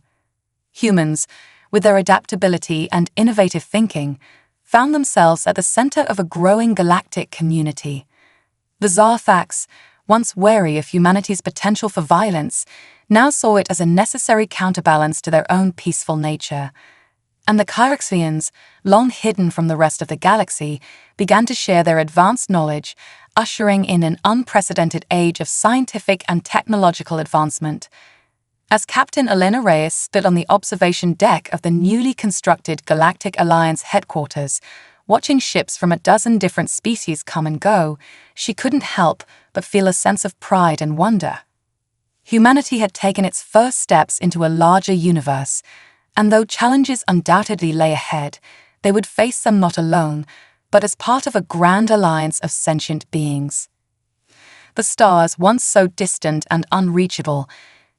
Humans, with their adaptability and innovative thinking, found themselves at the center of a growing galactic community. The Zarthax, once wary of humanity's potential for violence, now saw it as a necessary counterbalance to their own peaceful nature. And the Caraxlians, long hidden from the rest of the galaxy, began to share their advanced knowledge, ushering in an unprecedented age of scientific and technological advancement. As Captain Elena Reyes stood on the observation deck of the newly constructed Galactic Alliance headquarters, watching ships from a dozen different species come and go, she couldn't help but feel a sense of pride and wonder. Humanity had taken its first steps into a larger universe, and though challenges undoubtedly lay ahead, they would face them not alone, but as part of a grand alliance of sentient beings. The stars, once so distant and unreachable,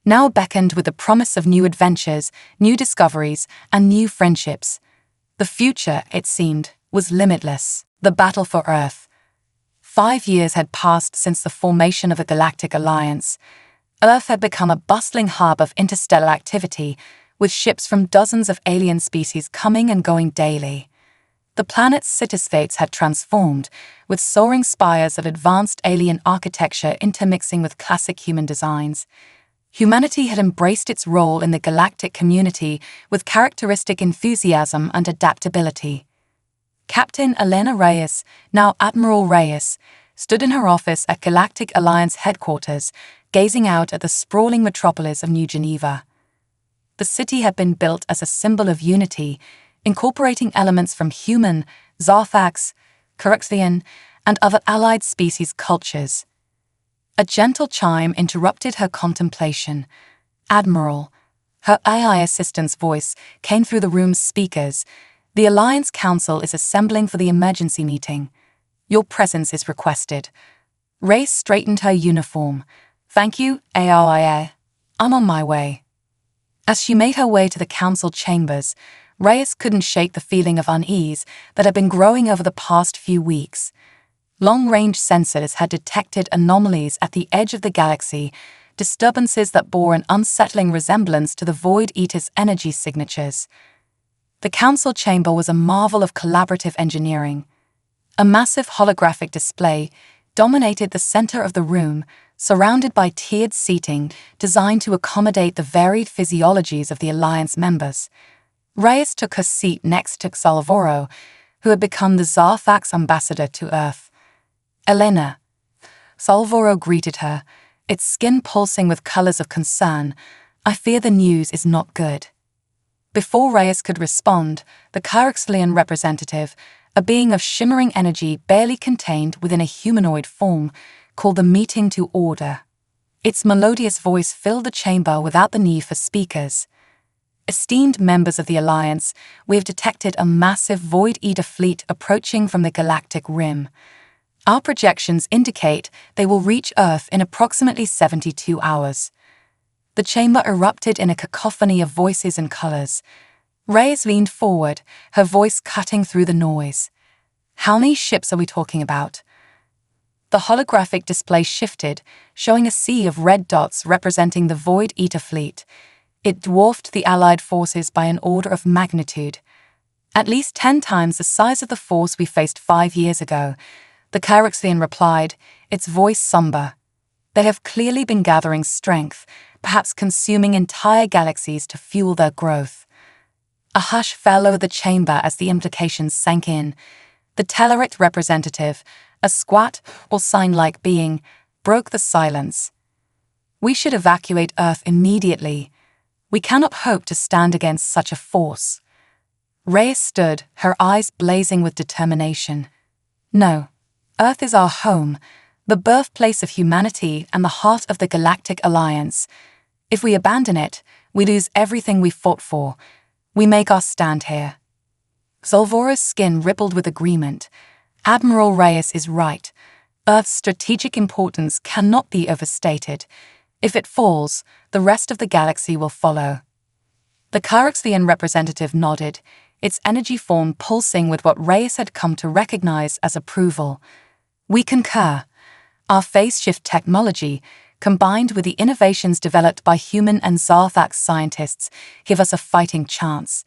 now beckoned with the promise of new adventures, new discoveries, and new friendships. The future, it seemed, was limitless. The battle for Earth. 5 years had passed since the formation of the Galactic Alliance. Earth had become a bustling hub of interstellar activity, with ships from dozens of alien species coming and going daily. The planet's city-states had transformed, with soaring spires of advanced alien architecture intermixing with classic human designs. Humanity had embraced its role in the galactic community with characteristic enthusiasm and adaptability. Captain Elena Reyes, now Admiral Reyes, stood in her office at Galactic Alliance headquarters, gazing out at the sprawling metropolis of New Geneva. The city had been built as a symbol of unity, incorporating elements from human, Zarthax, Caraxlian, and other allied species cultures. A gentle chime interrupted her contemplation. "Admiral," her AI assistant's voice came through the room's speakers. "The Alliance Council is assembling for the emergency meeting. Your presence is requested." Reyes straightened her uniform. "Thank you, AIA. I'm on my way." As she made her way to the council chambers, Reyes couldn't shake the feeling of unease that had been growing over the past few weeks. Long-range sensors had detected anomalies at the edge of the galaxy, disturbances that bore an unsettling resemblance to the Void Eater's energy signatures. The council chamber was a marvel of collaborative engineering. A massive holographic display dominated the center of the room, surrounded by tiered seating designed to accommodate the varied physiologies of the Alliance members. Reyes took her seat next to Salvoro, who had become the Zarthax ambassador to Earth. "Elena," Salvoro greeted her, its skin pulsing with colors of concern. "I fear the news is not good." Before Reyes could respond, the Caraxlian representative, a being of shimmering energy barely contained within a humanoid form, called the meeting to order. Its melodious voice filled the chamber without the need for speakers. "Esteemed members of the Alliance, we have detected a massive Void Eater fleet approaching from the galactic rim. Our projections indicate they will reach Earth in approximately 72 hours. The chamber erupted in a cacophony of voices and colors. Reyes leaned forward, her voice cutting through the noise. "How many ships are we talking about?" The holographic display shifted, showing a sea of red dots representing the Void Eater fleet. It dwarfed the Allied forces by an order of magnitude. "At least 10 times the size of the force we faced 5 years ago. The Charaxian replied, its voice somber. They have clearly been gathering strength, perhaps consuming entire galaxies to fuel their growth. A hush fell over the chamber as the implications sank in. The Tellarite representative, a squat or sign-like being, broke the silence. We should evacuate Earth immediately. We cannot hope to stand against such a force. Reyes stood, her eyes blazing with determination. No, Earth is our home, the birthplace of humanity and the heart of the Galactic Alliance. If we abandon it, we lose everything we fought for. We make our stand here. Zolvoro's skin rippled with agreement. Admiral Reyes is right. Earth's strategic importance cannot be overstated. If it falls, the rest of the galaxy will follow. The Charaxian representative nodded, its energy form pulsing with what Reyes had come to recognize as approval. We concur. Our phase shift technology, combined with the innovations developed by human and Zarthax scientists, give us a fighting chance.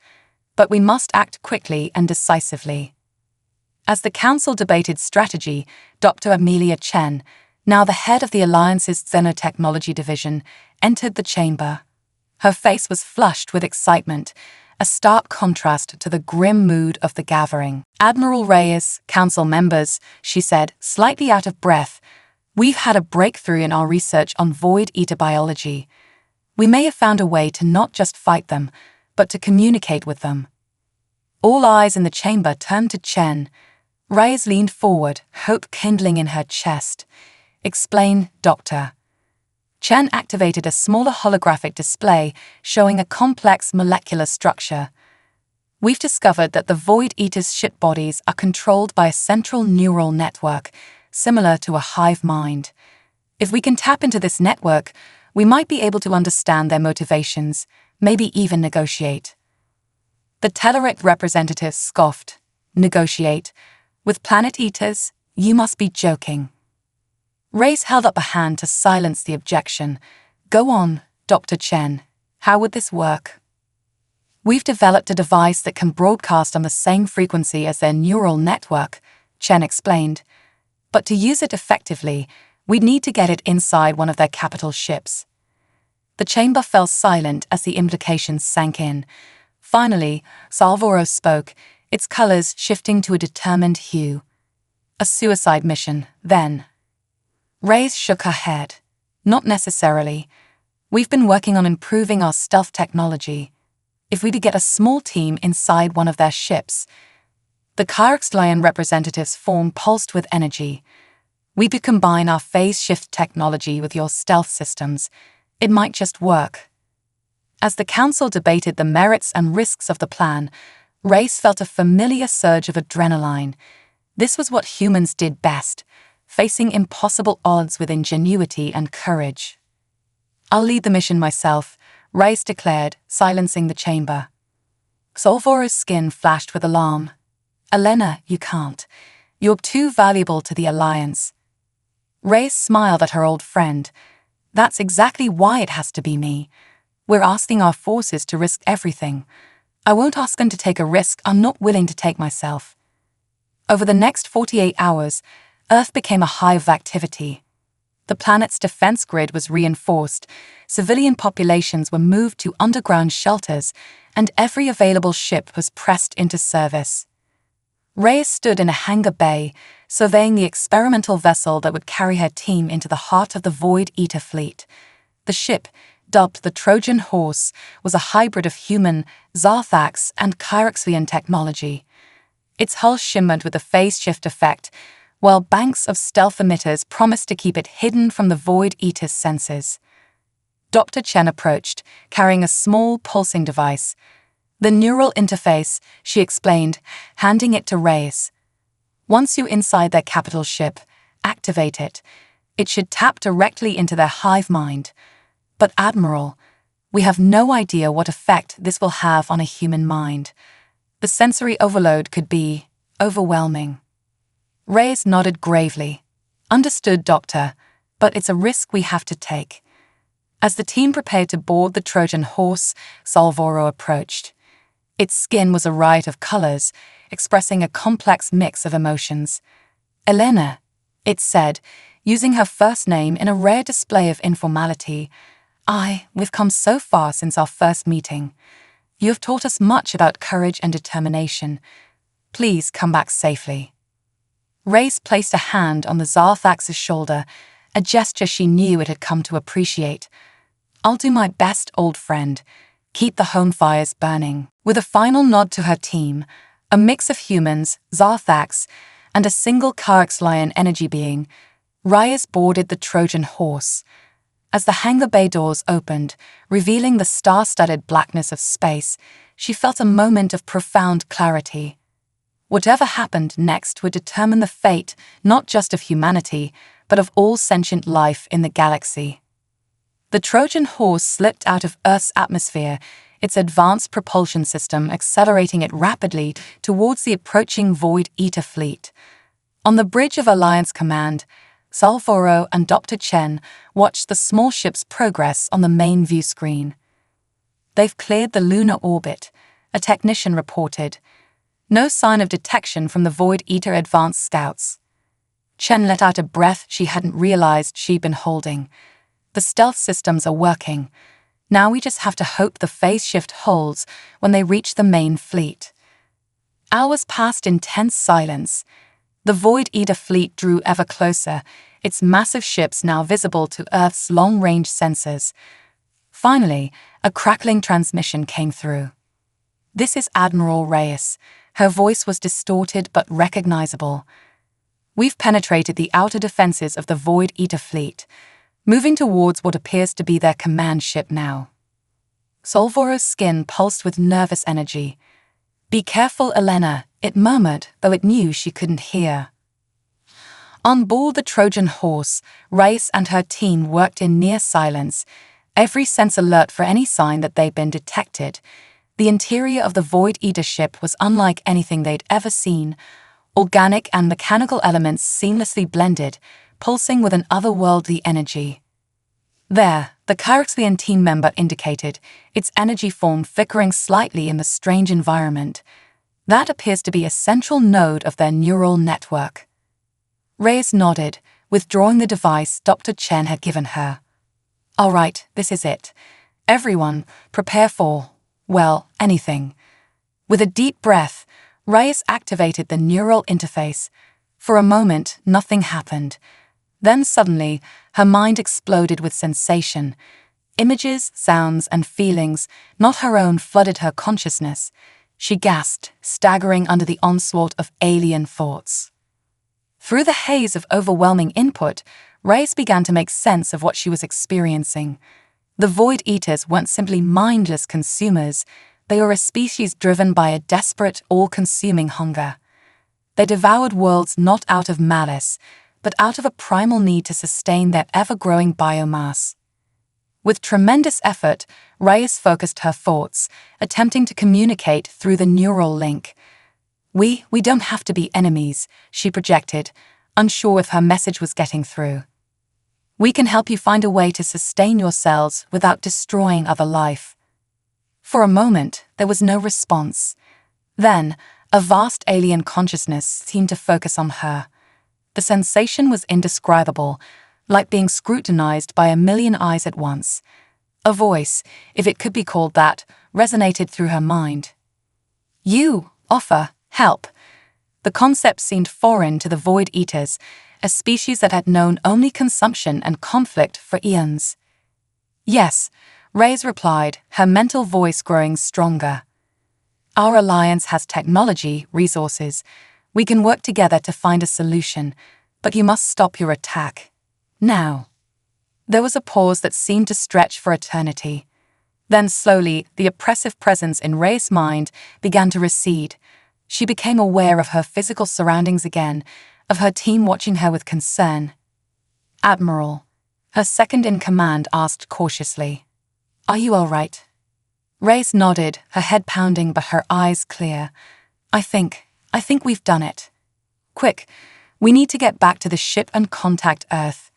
But we must act quickly and decisively. As the Council debated strategy, Dr. Amelia Chen, now the head of the Alliance's Xenotechnology Division, entered the chamber. Her face was flushed with excitement, a stark contrast to the grim mood of the gathering. Admiral Reyes, Council members, she said, slightly out of breath, we've had a breakthrough in our research on void eater biology. We may have found a way to not just fight them, but to communicate with them. All eyes in the chamber turned to Chen. Reyes leaned forward, hope kindling in her chest. Explain, Doctor. Chen activated a smaller holographic display showing a complex molecular structure. We've discovered that the Void Eater's ship bodies are controlled by a central neural network, similar to a hive mind. If we can tap into this network, we might be able to understand their motivations, maybe even negotiate. The Tellarite representative scoffed. Negotiate? With planet eaters? You must be joking. Reyes held up a hand to silence the objection. Go on, Dr. Chen. How would this work? We've developed a device that can broadcast on the same frequency as their neural network, Chen explained. But to use it effectively, we'd need to get it inside one of their capital ships. The chamber fell silent as the implications sank in. Finally, Salvoro spoke, its colors shifting to a determined hue. A suicide mission, then. Reyes shook her head. Not necessarily. We've been working on improving our stealth technology. If we could get a small team inside one of their ships. The Charaxian representative's form pulsed with energy. We could combine our phase shift technology with your stealth systems. It might just work. As the Council debated the merits and risks of the plan, Reyes felt a familiar surge of adrenaline. This was what humans did best, facing impossible odds with ingenuity and courage. I'll lead the mission myself, Reyes declared, silencing the chamber. Solvoro's skin flashed with alarm. Elena, you can't. You're too valuable to the Alliance. Reyes smiled at her old friend. That's exactly why it has to be me. We're asking our forces to risk everything. I won't ask them to take a risk I'm not willing to take myself. Over the next 48 hours, Earth became a hive of activity. The planet's defense grid was reinforced, civilian populations were moved to underground shelters, and every available ship was pressed into service. Reyes stood in a hangar bay, surveying the experimental vessel that would carry her team into the heart of the Void Eater fleet. The ship, dubbed the Trojan Horse, was a hybrid of human, Zarthax, and Charaxian technology. Its hull shimmered with a phase shift effect, while banks of stealth emitters promised to keep it hidden from the Void Eater's senses. Dr. Chen approached, carrying a small pulsing device. The neural interface, she explained, handing it to Reyes. Once you're inside their capital ship, activate it. It should tap directly into their hive mind. But Admiral, we have no idea what effect this will have on a human mind. The sensory overload could be overwhelming. Reyes nodded gravely. Understood, Doctor, but it's a risk we have to take. As the team prepared to board the Trojan Horse, Salvoro approached. Its skin was a riot of colors, expressing a complex mix of emotions. Elena, it said, using her first name in a rare display of informality. We've come so far since our first meeting. You have taught us much about courage and determination. Please come back safely. Reyes placed a hand on the Zarthax's shoulder, a gesture she knew it had come to appreciate. I'll do my best, old friend. Keep the home fires burning. With a final nod to her team, a mix of humans, Zarthax, and a single Karaxlian energy being, Reyes boarded the Trojan horse. As the hangar bay doors opened, revealing the star-studded blackness of space, she felt a moment of profound clarity. Whatever happened next would determine the fate not just of humanity, but of all sentient life in the galaxy. The Trojan horse slipped out of Earth's atmosphere, its advanced propulsion system accelerating it rapidly towards the approaching Void Eater fleet. On the bridge of Alliance Command, Salvoro and Dr. Chen watched the small ship's progress on the main view screen. They've cleared the lunar orbit, a technician reported. No sign of detection from the Void Eater advanced scouts. Chen let out a breath she hadn't realized she'd been holding. The stealth systems are working. Now we just have to hope the phase shift holds when they reach the main fleet. Hours passed in tense silence. The Void Eater fleet drew ever closer, its massive ships now visible to Earth's long-range sensors. Finally, a crackling transmission came through. This is Admiral Reyes. Her voice was distorted but recognizable. We've penetrated the outer defenses of the Void Eater fleet, moving towards what appears to be their command ship now. Solvoro's skin pulsed with nervous energy. Be careful, Elena, it murmured, though it knew she couldn't hear. On board the Trojan horse, Reyes and her team worked in near silence, every sense alert for any sign that they'd been detected. The interior of the Void Eater ship was unlike anything they'd ever seen. Organic and mechanical elements seamlessly blended, pulsing with an otherworldly energy. There, the Karaxlian team member indicated, its energy form flickering slightly in the strange environment. That appears to be a central node of their neural network. Reyes nodded, withdrawing the device Dr. Chen had given her. All right, this is it. Everyone, prepare for, well, anything. With a deep breath, Reyes activated the neural interface. For a moment, nothing happened. Then suddenly, her mind exploded with sensation. Images, sounds, and feelings, not her own, flooded her consciousness. She gasped, staggering under the onslaught of alien thoughts. Through the haze of overwhelming input, Reyes began to make sense of what she was experiencing. The Void Eaters weren't simply mindless consumers. They were a species driven by a desperate, all-consuming hunger. They devoured worlds not out of malice, but out of a primal need to sustain their ever-growing biomass. With tremendous effort, Reyes focused her thoughts, attempting to communicate through the neural link. We don't have to be enemies, she projected, unsure if her message was getting through. We can help you find a way to sustain yourselves without destroying other life. For a moment, there was no response. Then, a vast alien consciousness seemed to focus on her. The sensation was indescribable, like being scrutinized by a million eyes at once. A voice, if it could be called that, resonated through her mind. You offer help. The concept seemed foreign to the Void Eaters, a species that had known only consumption and conflict for eons. Yes, Reyes replied, her mental voice growing stronger. Our alliance has technology, resources. We can work together to find a solution, but you must stop your attack. Now. There was a pause that seemed to stretch for eternity. Then slowly, the oppressive presence in Reyes' mind began to recede. She became aware of her physical surroundings again, of her team watching her with concern. Admiral, her second-in-command asked cautiously, "Are you all right?" Reyes nodded, her head pounding but her eyes clear. I think we've done it. Quick, we need to get back to the ship and contact Earth."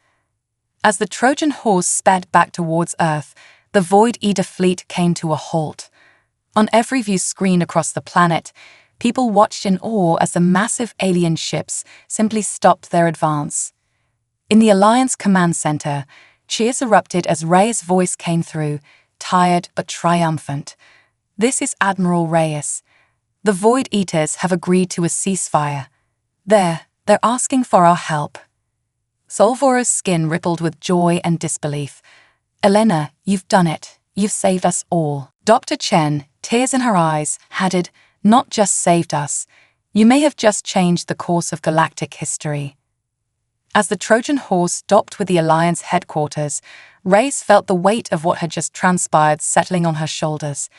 As the Trojan horse sped back towards Earth, the Void Eater fleet came to a halt. On every view screen across the planet, People watched in awe as the massive alien ships simply stopped their advance. In the Alliance Command Center, cheers erupted as Reyes' voice came through, tired but triumphant. "This is Admiral Reyes. The Void Eaters have agreed to a ceasefire. They're asking for our help." Solvoro's skin rippled with joy and disbelief. "Elena, you've done it. You've saved us all." Dr. Chen, tears in her eyes, added, "Not just saved us. You may have just changed the course of galactic history." As the Trojan horse docked with the Alliance headquarters, Reyes felt the weight of what had just transpired settling on her shoulders.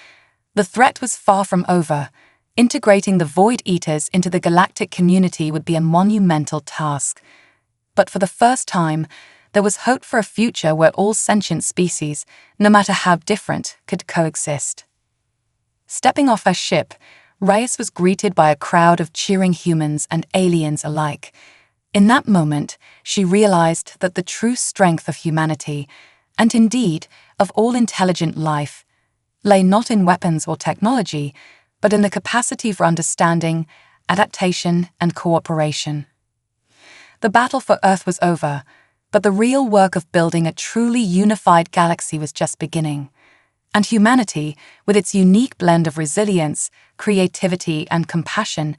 The threat was far from over. Integrating the Void Eaters into the galactic community would be a monumental task. But for the first time, there was hope for a future where all sentient species, no matter how different, could coexist. Stepping off her ship, Reyes was greeted by a crowd of cheering humans and aliens alike. In that moment, she realized that the true strength of humanity, and indeed of all intelligent life, lay not in weapons or technology, but in the capacity for understanding, adaptation, and cooperation. The battle for Earth was over, but the real work of building a truly unified galaxy was just beginning. And humanity, with its unique blend of resilience, creativity, and compassion,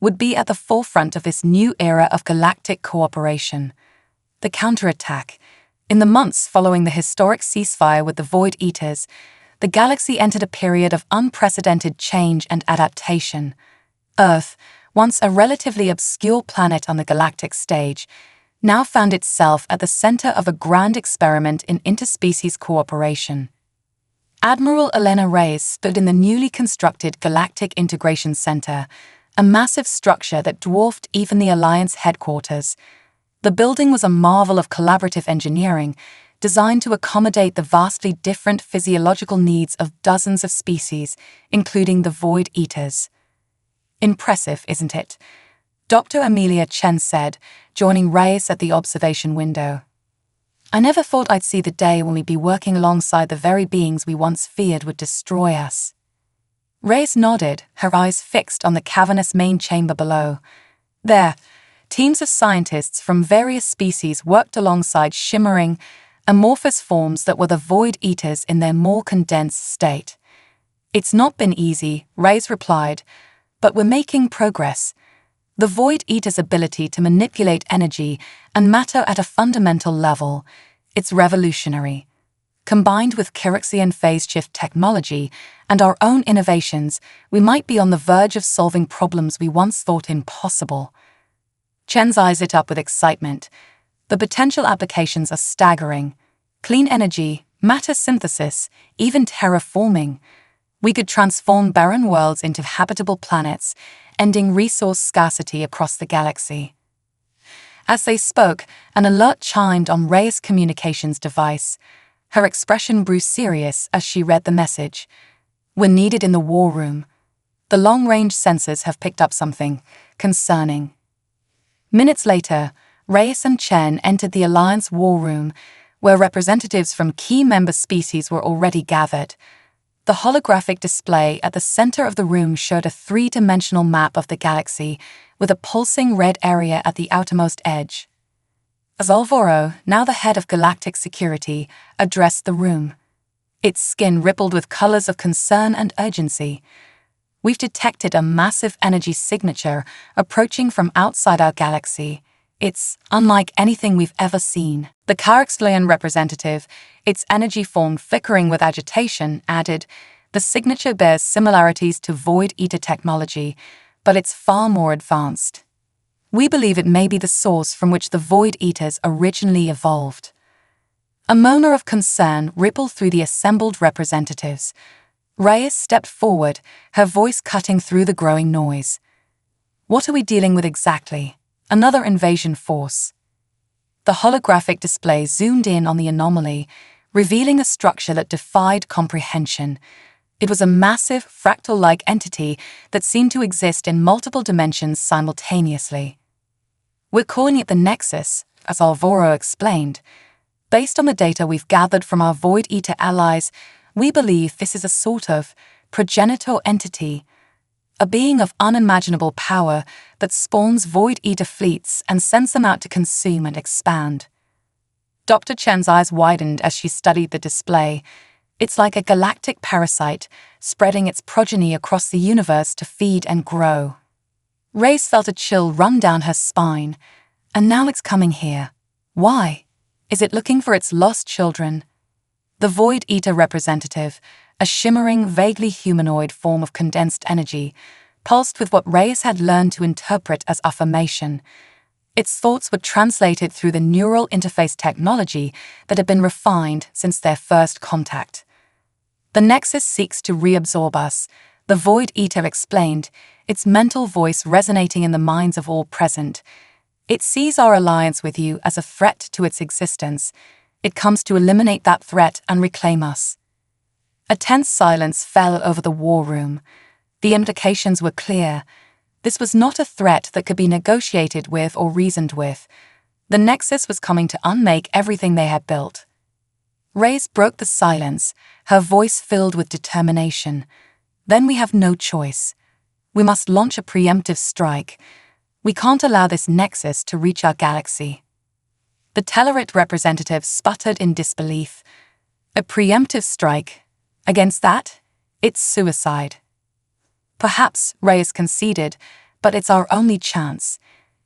would be at the forefront of this new era of galactic cooperation. The counterattack. In the months following the historic ceasefire with the Void Eaters, the galaxy entered a period of unprecedented change and adaptation. Earth, once a relatively obscure planet on the galactic stage, now found itself at the center of a grand experiment in interspecies cooperation. Admiral Elena Reyes stood in the newly constructed Galactic Integration Center, a massive structure that dwarfed even the Alliance headquarters. The building was a marvel of collaborative engineering, designed to accommodate the vastly different physiological needs of dozens of species, including the Void Eaters. "Impressive, isn't it?" Dr. Amelia Chen said, joining Reyes at the observation window. "I never thought I'd see the day when we'd be working alongside the very beings we once feared would destroy us." Reyes nodded, her eyes fixed on the cavernous main chamber below. There, teams of scientists from various species worked alongside shimmering, amorphous forms that were the Void Eaters in their more condensed state. "It's not been easy," Reyes replied, "but we're making progress. The Void Eater's ability to manipulate energy and matter at a fundamental level, it's revolutionary. Combined with Kyrixhian phase shift technology and our own innovations, we might be on the verge of solving problems we once thought impossible." Chen's eyes lit up with excitement. The potential applications are staggering. Clean energy, matter synthesis, even terraforming. We could transform barren worlds into habitable planets, ending resource scarcity across the galaxy. As they spoke, an alert chimed on Reyes' communications device. Her expression grew serious as she read the message. "We're needed in the war room. The long-range sensors have picked up something concerning." Minutes later, Reyes and Chen entered the Alliance war room, where representatives from key member species were already gathered. The holographic display at the center of the room showed a three-dimensional map of the galaxy, with a pulsing red area at the outermost edge. Solvoro, now the head of galactic security, addressed the room. Its skin rippled with colors of concern and urgency. "We've detected a massive energy signature approaching from outside our galaxy. It's unlike anything we've ever seen." The Kyrixhian representative, its energy form flickering with agitation, added, "The signature bears similarities to Void Eater technology, but it's far more advanced. We believe it may be the source from which the Void Eaters originally evolved." A murmur of concern rippled through the assembled representatives. Reyes stepped forward, her voice cutting through the growing noise. "What are we dealing with exactly? Another invasion force?" The holographic display zoomed in on the anomaly, revealing a structure that defied comprehension. It was a massive, fractal-like entity that seemed to exist in multiple dimensions simultaneously. "We're calling it the Nexus," as Alvaro explained. "Based on the data we've gathered from our Void Eater allies, we believe this is a sort of progenitor entity, a being of unimaginable power that spawns Void Eater fleets and sends them out to consume and expand. Dr. Chen's eyes widened as she studied the display. It's like a galactic parasite, spreading its progeny across the universe to feed and grow. Reyes felt a chill run down her spine. And now it's coming here. Why? Is it looking for its lost children? The Void Eater representative, a shimmering, vaguely humanoid form of condensed energy, pulsed with what Reyes had learned to interpret as affirmation. Its thoughts were translated through the neural interface technology that had been refined since their first contact. The Nexus seeks to reabsorb us, the Void Eater explained, its mental voice resonating in the minds of all present. It sees our alliance with you as a threat to its existence. It comes to eliminate that threat and reclaim us. A tense silence fell over the war room. The implications were clear. This was not a threat that could be negotiated with or reasoned with. The Nexus was coming to unmake everything they had built. Reyes broke the silence, her voice filled with determination. Then we have no choice. We must launch a preemptive strike. We can't allow this Nexus to reach our galaxy. The Tellarite representative sputtered in disbelief. A preemptive strike? Against that? It's suicide. Perhaps, Reyes conceded, but it's our only chance.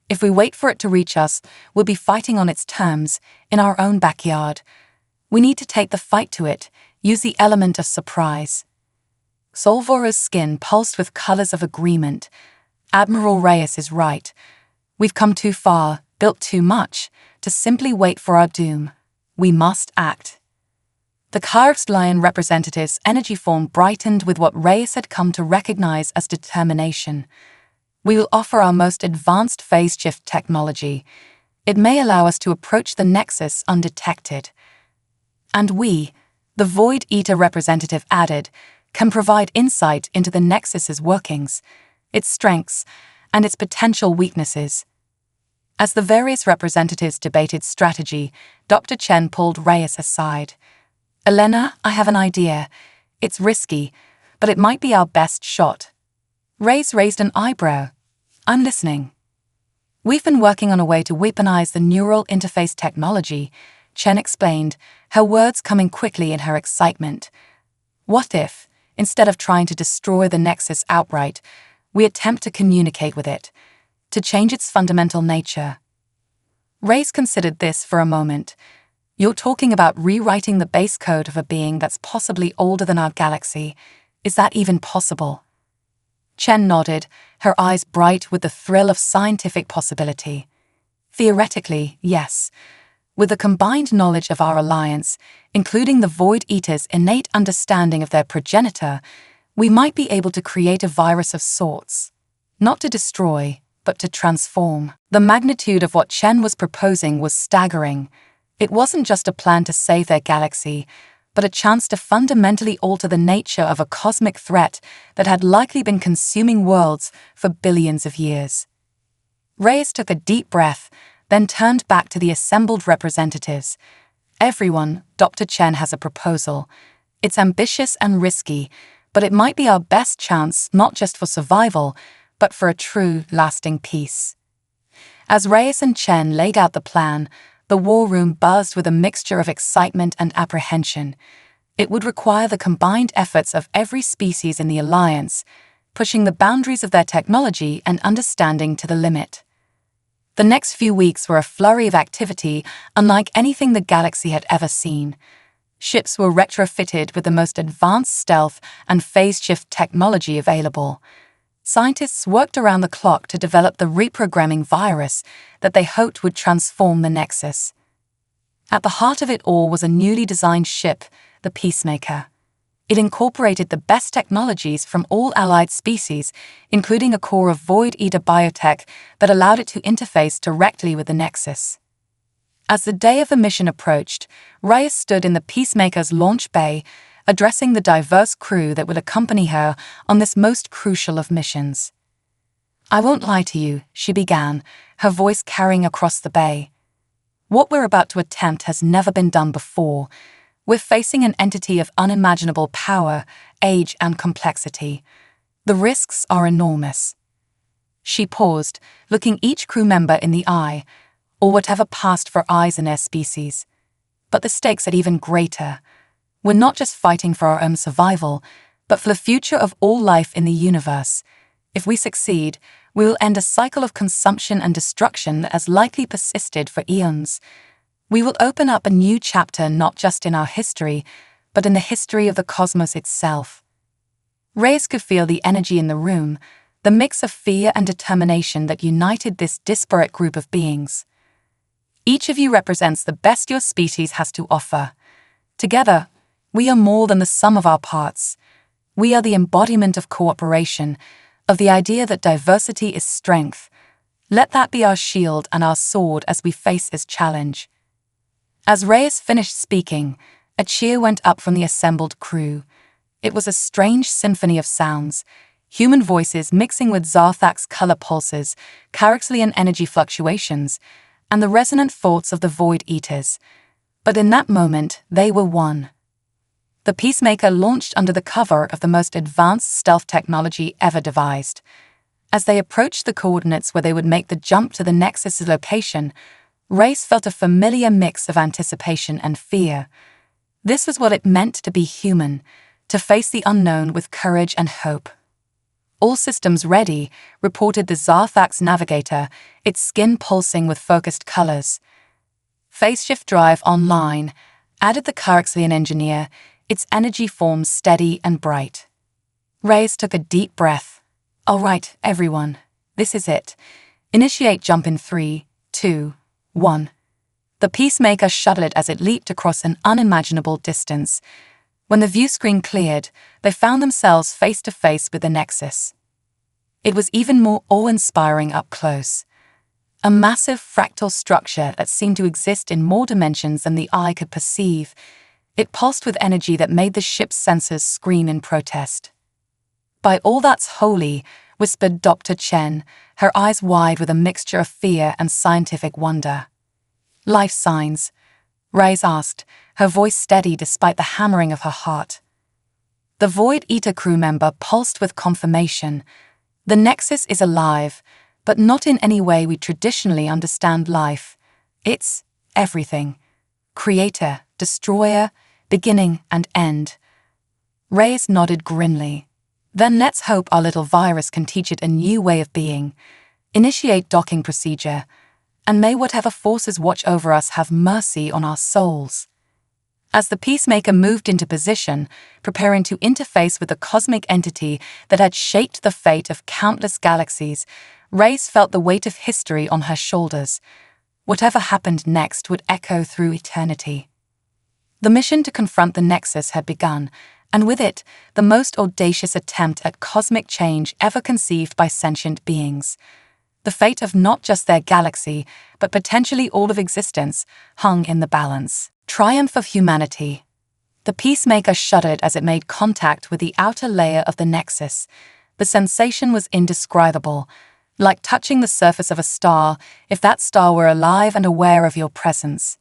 If we wait for it to reach us, we'll be fighting on its terms, in our own backyard. We need to take the fight to it, use the element of surprise. Solvora's skin pulsed with colors of agreement. Admiral Reyes is right. We've come too far, built too much, to simply wait for our doom. We must act. The Carved Lion representative's energy form brightened with what Reyes had come to recognize as determination. We will offer our most advanced phase shift technology. It may allow us to approach the Nexus undetected. And we, the Void Eater representative added, can provide insight into the Nexus's workings, its strengths, and its potential weaknesses. As the various representatives debated strategy, Dr. Chen pulled Reyes aside. Elena, I have an idea. It's risky, but it might be our best shot. Reyes raised an eyebrow. I'm listening. We've been working on a way to weaponize the neural interface technology, Chen explained, her words coming quickly in her excitement. What if, instead of trying to destroy the Nexus outright, we attempt to communicate with it, to change its fundamental nature? Reyes considered this for a moment. You're talking about rewriting the base code of a being that's possibly older than our galaxy. Is that even possible? Chen nodded, her eyes bright with the thrill of scientific possibility. Theoretically, yes. With the combined knowledge of our alliance, including the Void Eater's innate understanding of their progenitor, we might be able to create a virus of sorts. Not to destroy, but to transform. The magnitude of what Chen was proposing was staggering. It wasn't just a plan to save their galaxy, but a chance to fundamentally alter the nature of a cosmic threat that had likely been consuming worlds for billions of years. Reyes took a deep breath, then turned back to the assembled representatives. Everyone, Dr. Chen has a proposal. It's ambitious and risky, but it might be our best chance not just for survival, but for a true, lasting peace. As Reyes and Chen laid out the plan, the war room buzzed with a mixture of excitement and apprehension. It would require the combined efforts of every species in the Alliance, pushing the boundaries of their technology and understanding to the limit. The next few weeks were a flurry of activity unlike anything the galaxy had ever seen. Ships were retrofitted with the most advanced stealth and phase shift technology available. Scientists worked around the clock to develop the reprogramming virus that they hoped would transform the Nexus. At the heart of it all was a newly designed ship, the Peacemaker. It incorporated the best technologies from all allied species, including a core of Void Eater biotech that allowed it to interface directly with the Nexus. As the day of the mission approached, Reyes stood in the Peacemaker's launch bay, addressing the diverse crew that would accompany her on this most crucial of missions. I won't lie to you, she began, her voice carrying across the bay. What we're about to attempt has never been done before. We're facing an entity of unimaginable power, age, and complexity. The risks are enormous. She paused, looking each crew member in the eye, or whatever passed for eyes in their species. But the stakes are even greater. We're not just fighting for our own survival, but for the future of all life in the universe. If we succeed, we will end a cycle of consumption and destruction that has likely persisted for eons. We will open up a new chapter not just in our history, but in the history of the cosmos itself. Reyes could feel the energy in the room, the mix of fear and determination that united this disparate group of beings. Each of you represents the best your species has to offer. Together, we are more than the sum of our parts. We are the embodiment of cooperation, of the idea that diversity is strength. Let that be our shield and our sword as we face this challenge. As Reyes finished speaking, a cheer went up from the assembled crew. It was a strange symphony of sounds, human voices mixing with Zarthak's color pulses, Caraxlian energy fluctuations, and the resonant thoughts of the Void Eaters. But in that moment, they were one. The Peacemaker launched under the cover of the most advanced stealth technology ever devised. As they approached the coordinates where they would make the jump to the Nexus's location, Reyes felt a familiar mix of anticipation and fear. This was what it meant to be human, to face the unknown with courage and hope. All systems ready, reported the Zarthak's navigator, its skin pulsing with focused colors. Phase shift drive online, added the Caraxlian engineer, its energy forms steady and bright. Reyes took a deep breath. All right, everyone, this is it. Initiate jump in 3, 2, 1. The Peacemaker shuddered as it leaped across an unimaginable distance. When the view screen cleared, they found themselves face to face with the Nexus. It was even more awe-inspiring up close. A massive fractal structure that seemed to exist in more dimensions than the eye could perceive. It pulsed with energy that made the ship's sensors scream in protest. By all that's holy, whispered Dr. Chen, her eyes wide with a mixture of fear and scientific wonder. Life signs, Reyes asked, her voice steady despite the hammering of her heart. The Void Eater crew member pulsed with confirmation. The Nexus is alive, but not in any way we traditionally understand life. It's everything. Creator, destroyer, beginning and end. Reyes nodded grimly. Then let's hope our little virus can teach it a new way of being. Initiate docking procedure, and may whatever forces watch over us have mercy on our souls. As the Peacemaker moved into position, preparing to interface with the cosmic entity that had shaped the fate of countless galaxies, Reyes felt the weight of history on her shoulders. Whatever happened next would echo through eternity. The mission to confront the Nexus had begun, and with it, the most audacious attempt at cosmic change ever conceived by sentient beings. The fate of not just their galaxy, but potentially all of existence, hung in the balance. Triumph of humanity. The Peacemaker shuddered as it made contact with the outer layer of the Nexus. The sensation was indescribable, like touching the surface of a star, if that star were alive and aware of your presence.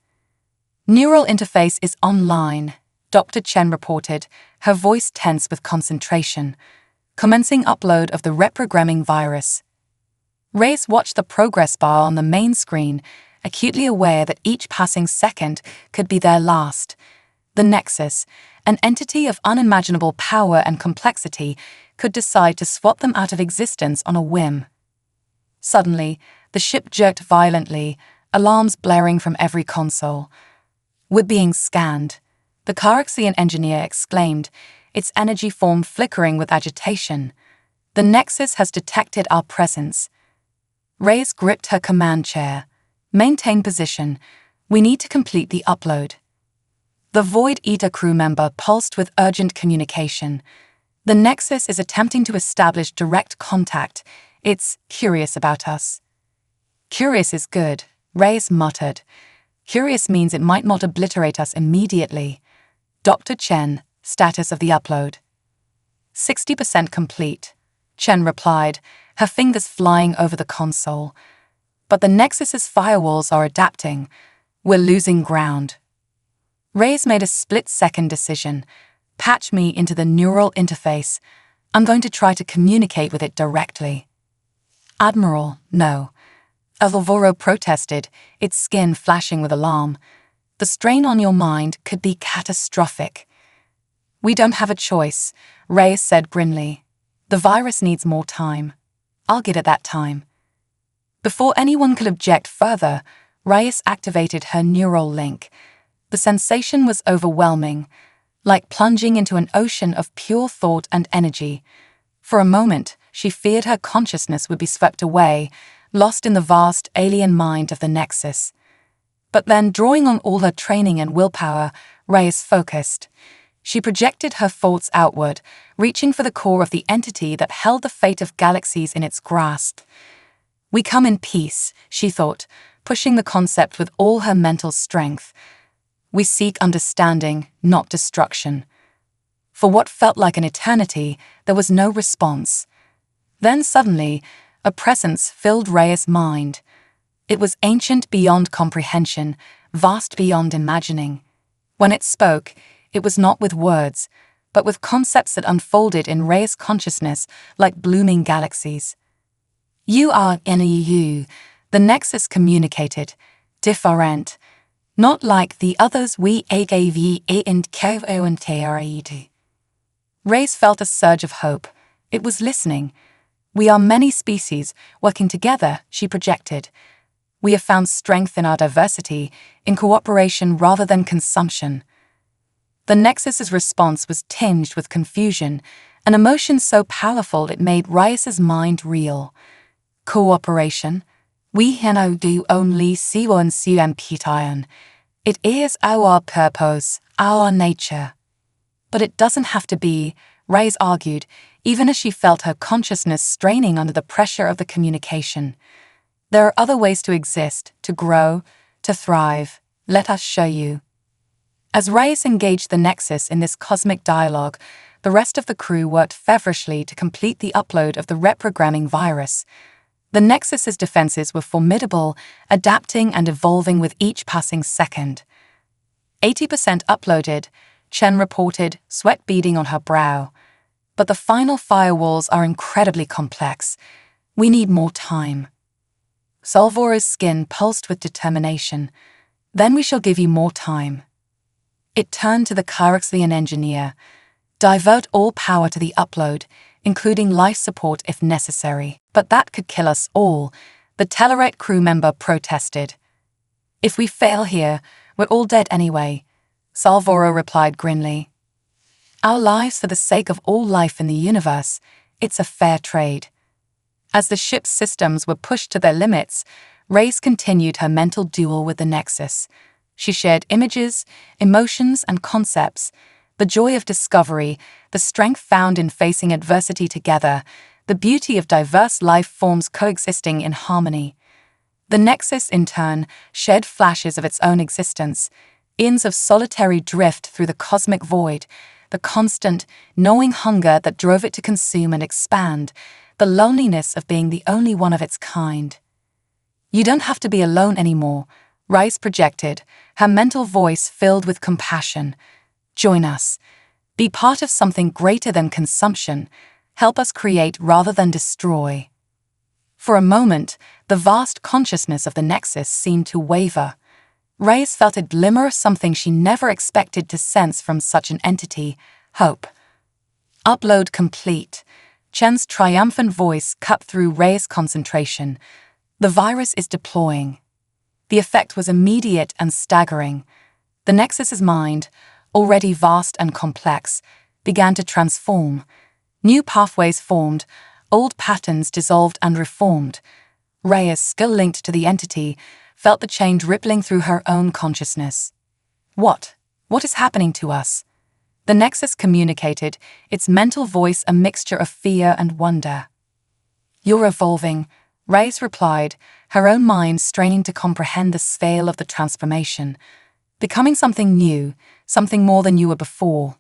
Neural interface is online, Dr. Chen reported, her voice tense with concentration. Commencing upload of the reprogramming virus. Reyes watched the progress bar on the main screen, acutely aware that each passing second could be their last. The Nexus, an entity of unimaginable power and complexity, could decide to swap them out of existence on a whim. Suddenly, the ship jerked violently, alarms blaring from every console. We're being scanned, the Caraxian engineer exclaimed, its energy form flickering with agitation. The Nexus has detected our presence. Reyes gripped her command chair. Maintain position. We need to complete the upload. The Void Eater crew member pulsed with urgent communication. The Nexus is attempting to establish direct contact. It's curious about us. Curious is good, Reyes muttered. Curious means it might not obliterate us immediately. Dr. Chen, status of the upload. 60% complete, Chen replied, her fingers flying over the console. But the Nexus's firewalls are adapting. We're losing ground. Reyes made a split-second decision. Patch me into the neural interface. I'm going to try to communicate with it directly." "Admiral, no." Alvaro protested, its skin flashing with alarm. "The strain on your mind could be catastrophic." "We don't have a choice," Reyes said grimly. "The virus needs more time. I'll get it that time." Before anyone could object further, Reyes activated her neural link. The sensation was overwhelming, like plunging into an ocean of pure thought and energy. For a moment, she feared her consciousness would be swept away, lost in the vast alien mind of the Nexus. But then, drawing on all her training and willpower, Reyes focused. She projected her thoughts outward, reaching for the core of the entity that held the fate of galaxies in its grasp. "We come in peace," she thought, pushing the concept with all her mental strength. "We seek understanding, not destruction." For what felt like an eternity, there was no response. Then suddenly, a presence filled Reyes' mind. It was ancient beyond comprehension, vast beyond imagining. When it spoke, it was not with words, but with concepts that unfolded in Reyes' consciousness like blooming galaxies. "You are NEU," the Nexus communicated, "different. Not like the others we AGV and KO and TRED." Reyes felt a surge of hope. It was listening. "We are many species working together," she projected. "We have found strength in our diversity, in cooperation rather than consumption." The Nexus's response was tinged with confusion, an emotion so powerful it made Reyes's mind reel. "Cooperation? We cannot do only C1 CMPTion. It is our purpose, our nature." "But it doesn't have to be," Reyes argued, even as she felt her consciousness straining under the pressure of the communication. "There are other ways to exist, to grow, to thrive. Let us show you." As Reyes engaged the Nexus in this cosmic dialogue, the rest of the crew worked feverishly to complete the upload of the reprogramming virus. The Nexus's defenses were formidable, adapting and evolving with each passing second. 80% uploaded, Chen reported, sweat beading on her brow. "But the final firewalls are incredibly complex. We need more time." Salvoro's skin pulsed with determination. "Then we shall give you more time." It turned to the Kyroxian engineer. "Divert all power to the upload, including life support if necessary." "But that could kill us all," the Tellarite crew member protested. "If we fail here, we're all dead anyway," Salvoro replied grimly. "Our lives for the sake of all life in the universe, it's a fair trade." As the ship's systems were pushed to their limits, Reyes continued her mental duel with the Nexus. She shared images, emotions, and concepts, the joy of discovery, the strength found in facing adversity together, the beauty of diverse life forms coexisting in harmony. The Nexus, in turn, shed flashes of its own existence, eons of solitary drift through the cosmic void, the constant, gnawing hunger that drove it to consume and expand, the loneliness of being the only one of its kind. "You don't have to be alone anymore," Reyes projected, her mental voice filled with compassion. "Join us. Be part of something greater than consumption. Help us create rather than destroy." For a moment, the vast consciousness of the Nexus seemed to waver. Reyes felt a glimmer of something she never expected to sense from such an entity: hope. "Upload complete." Chen's triumphant voice cut through Reyes' concentration. "The virus is deploying." The effect was immediate and staggering. The Nexus's mind, already vast and complex, began to transform. New pathways formed, old patterns dissolved and reformed. Reyes, still linked to the entity, felt the change rippling through her own consciousness. What is happening to us?" The Nexus communicated, its mental voice a mixture of fear and wonder. "You're evolving," Reyes replied, her own mind straining to comprehend the scale of the transformation. "Becoming something new, something more than you were before."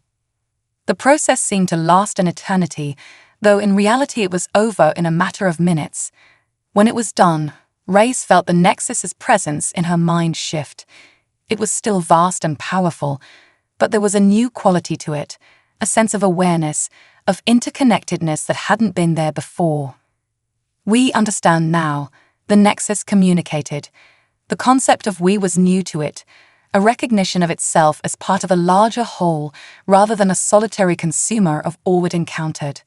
The process seemed to last an eternity, though in reality it was over in a matter of minutes. When it was done, Reyes felt the Nexus's presence in her mind shift. It was still vast and powerful, but there was a new quality to it, a sense of awareness, of interconnectedness that hadn't been there before. "We understand now," the Nexus communicated. The concept of we was new to it, a recognition of itself as part of a larger whole rather than a solitary consumer of all it encountered.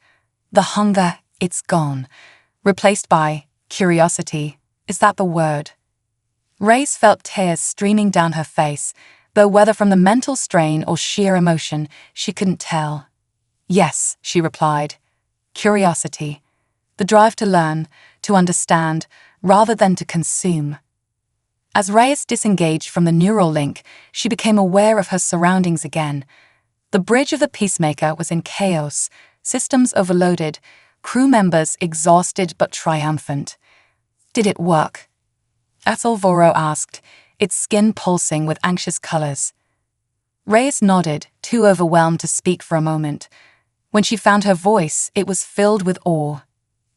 The hunger, it's gone, replaced by curiosity. Is that the word? Reyes felt tears streaming down her face, though whether from the mental strain or sheer emotion, she couldn't tell. "Yes," she replied. "Curiosity. The drive to learn, to understand, rather than to consume." As Reyes disengaged from the neural link, she became aware of her surroundings again. The bridge of the Peacemaker was in chaos, systems overloaded, crew members exhausted but triumphant. "Did it work?" Atalvoro asked, its skin pulsing with anxious colors. Reyes nodded, too overwhelmed to speak for a moment. When she found her voice, it was filled with awe.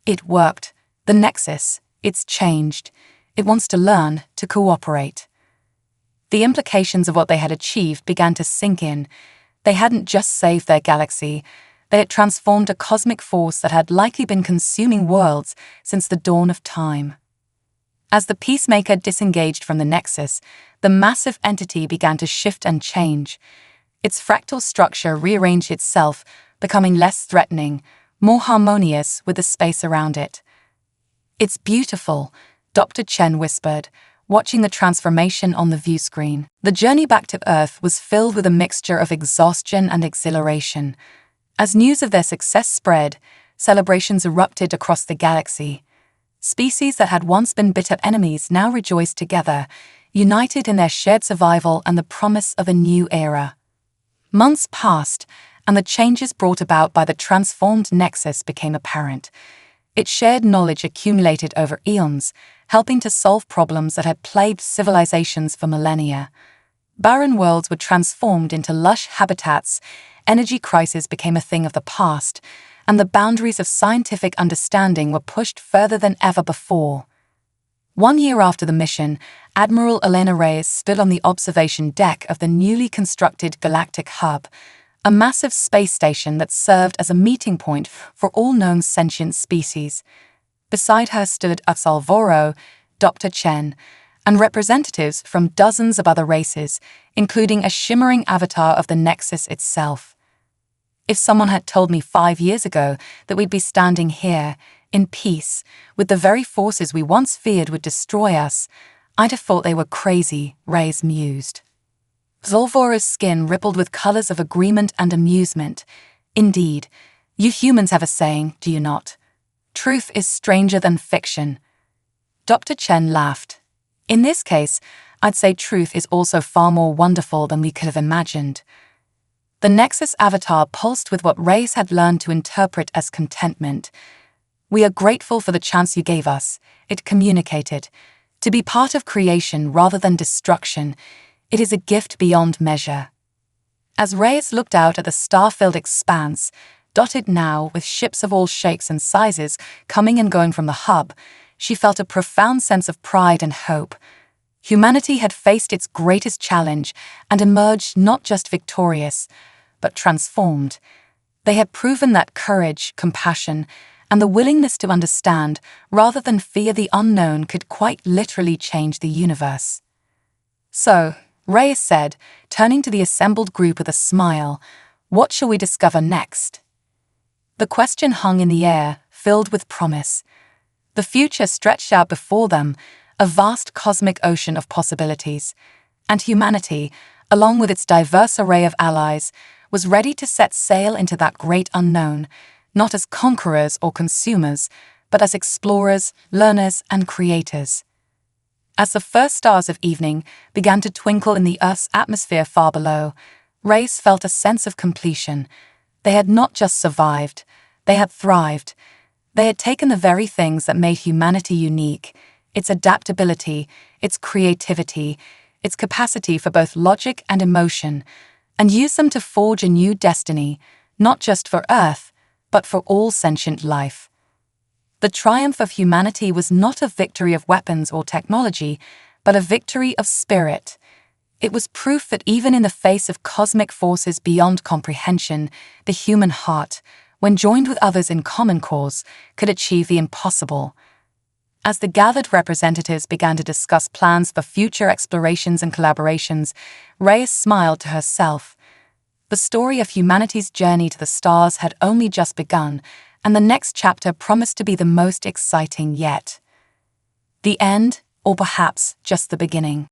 "It worked. The Nexus. It's changed. It wants to learn, to cooperate." The implications of what they had achieved began to sink in. They hadn't just saved their galaxy. They had transformed a cosmic force that had likely been consuming worlds since the dawn of time. As the Peacemaker disengaged from the Nexus, the massive entity began to shift and change. Its fractal structure rearranged itself, becoming less threatening, more harmonious with the space around it. "It's beautiful," Dr. Chen whispered, watching the transformation on the view screen. The journey back to Earth was filled with a mixture of exhaustion and exhilaration. As news of their success spread, celebrations erupted across the galaxy. Species that had once been bitter enemies now rejoiced together, united in their shared survival and the promise of a new era. Months passed, and the changes brought about by the transformed Nexus became apparent. Its shared knowledge accumulated over eons, helping to solve problems that had plagued civilizations for millennia. Barren worlds were transformed into lush habitats, energy crises became a thing of the past, and the boundaries of scientific understanding were pushed further than ever before. 1 year after the mission, Admiral Elena Reyes stood on the observation deck of the newly constructed Galactic Hub, a massive space station that served as a meeting point for all known sentient species. Beside her stood Atalvoro, Dr. Chen, and representatives from dozens of other races, including a shimmering avatar of the Nexus itself. If someone had told me 5 years ago that we'd be standing here, in peace, with the very forces we once feared would destroy us, I'd have thought they were crazy, Reyes mused. Zolvoro's skin rippled with colors of agreement and amusement. "Indeed, you humans have a saying, do you not? Truth is stranger than fiction." Dr. Chen laughed. "In this case, I'd say truth is also far more wonderful than we could have imagined." The Nexus avatar pulsed with what Reyes had learned to interpret as contentment. "We are grateful for the chance you gave us," it communicated. "To be part of creation rather than destruction, it is a gift beyond measure." As Reyes looked out at the star-filled expanse, dotted now with ships of all shapes and sizes coming and going from the hub, she felt a profound sense of pride and hope. Humanity had faced its greatest challenge and emerged not just victorious, but transformed. They had proven that courage, compassion, and the willingness to understand rather than fear the unknown could quite literally change the universe. "So," Reyes said, turning to the assembled group with a smile, "what shall we discover next?" The question hung in the air, filled with promise. The future stretched out before them, a vast cosmic ocean of possibilities, and humanity, along with its diverse array of allies, was ready to set sail into that great unknown, not as conquerors or consumers, but as explorers, learners, and creators. As the first stars of evening began to twinkle in the Earth's atmosphere far below, Reyes felt a sense of completion. They had not just survived, they had thrived. They had taken the very things that made humanity unique, its adaptability, its creativity, its capacity for both logic and emotion, and used them to forge a new destiny, not just for Earth, but for all sentient life. The triumph of humanity was not a victory of weapons or technology, but a victory of spirit. It was proof that even in the face of cosmic forces beyond comprehension, the human heart, when joined with others in common cause, could achieve the impossible. As the gathered representatives began to discuss plans for future explorations and collaborations, Reyes smiled to herself. The story of humanity's journey to the stars had only just begun, and the next chapter promised to be the most exciting yet. The end, or perhaps just the beginning.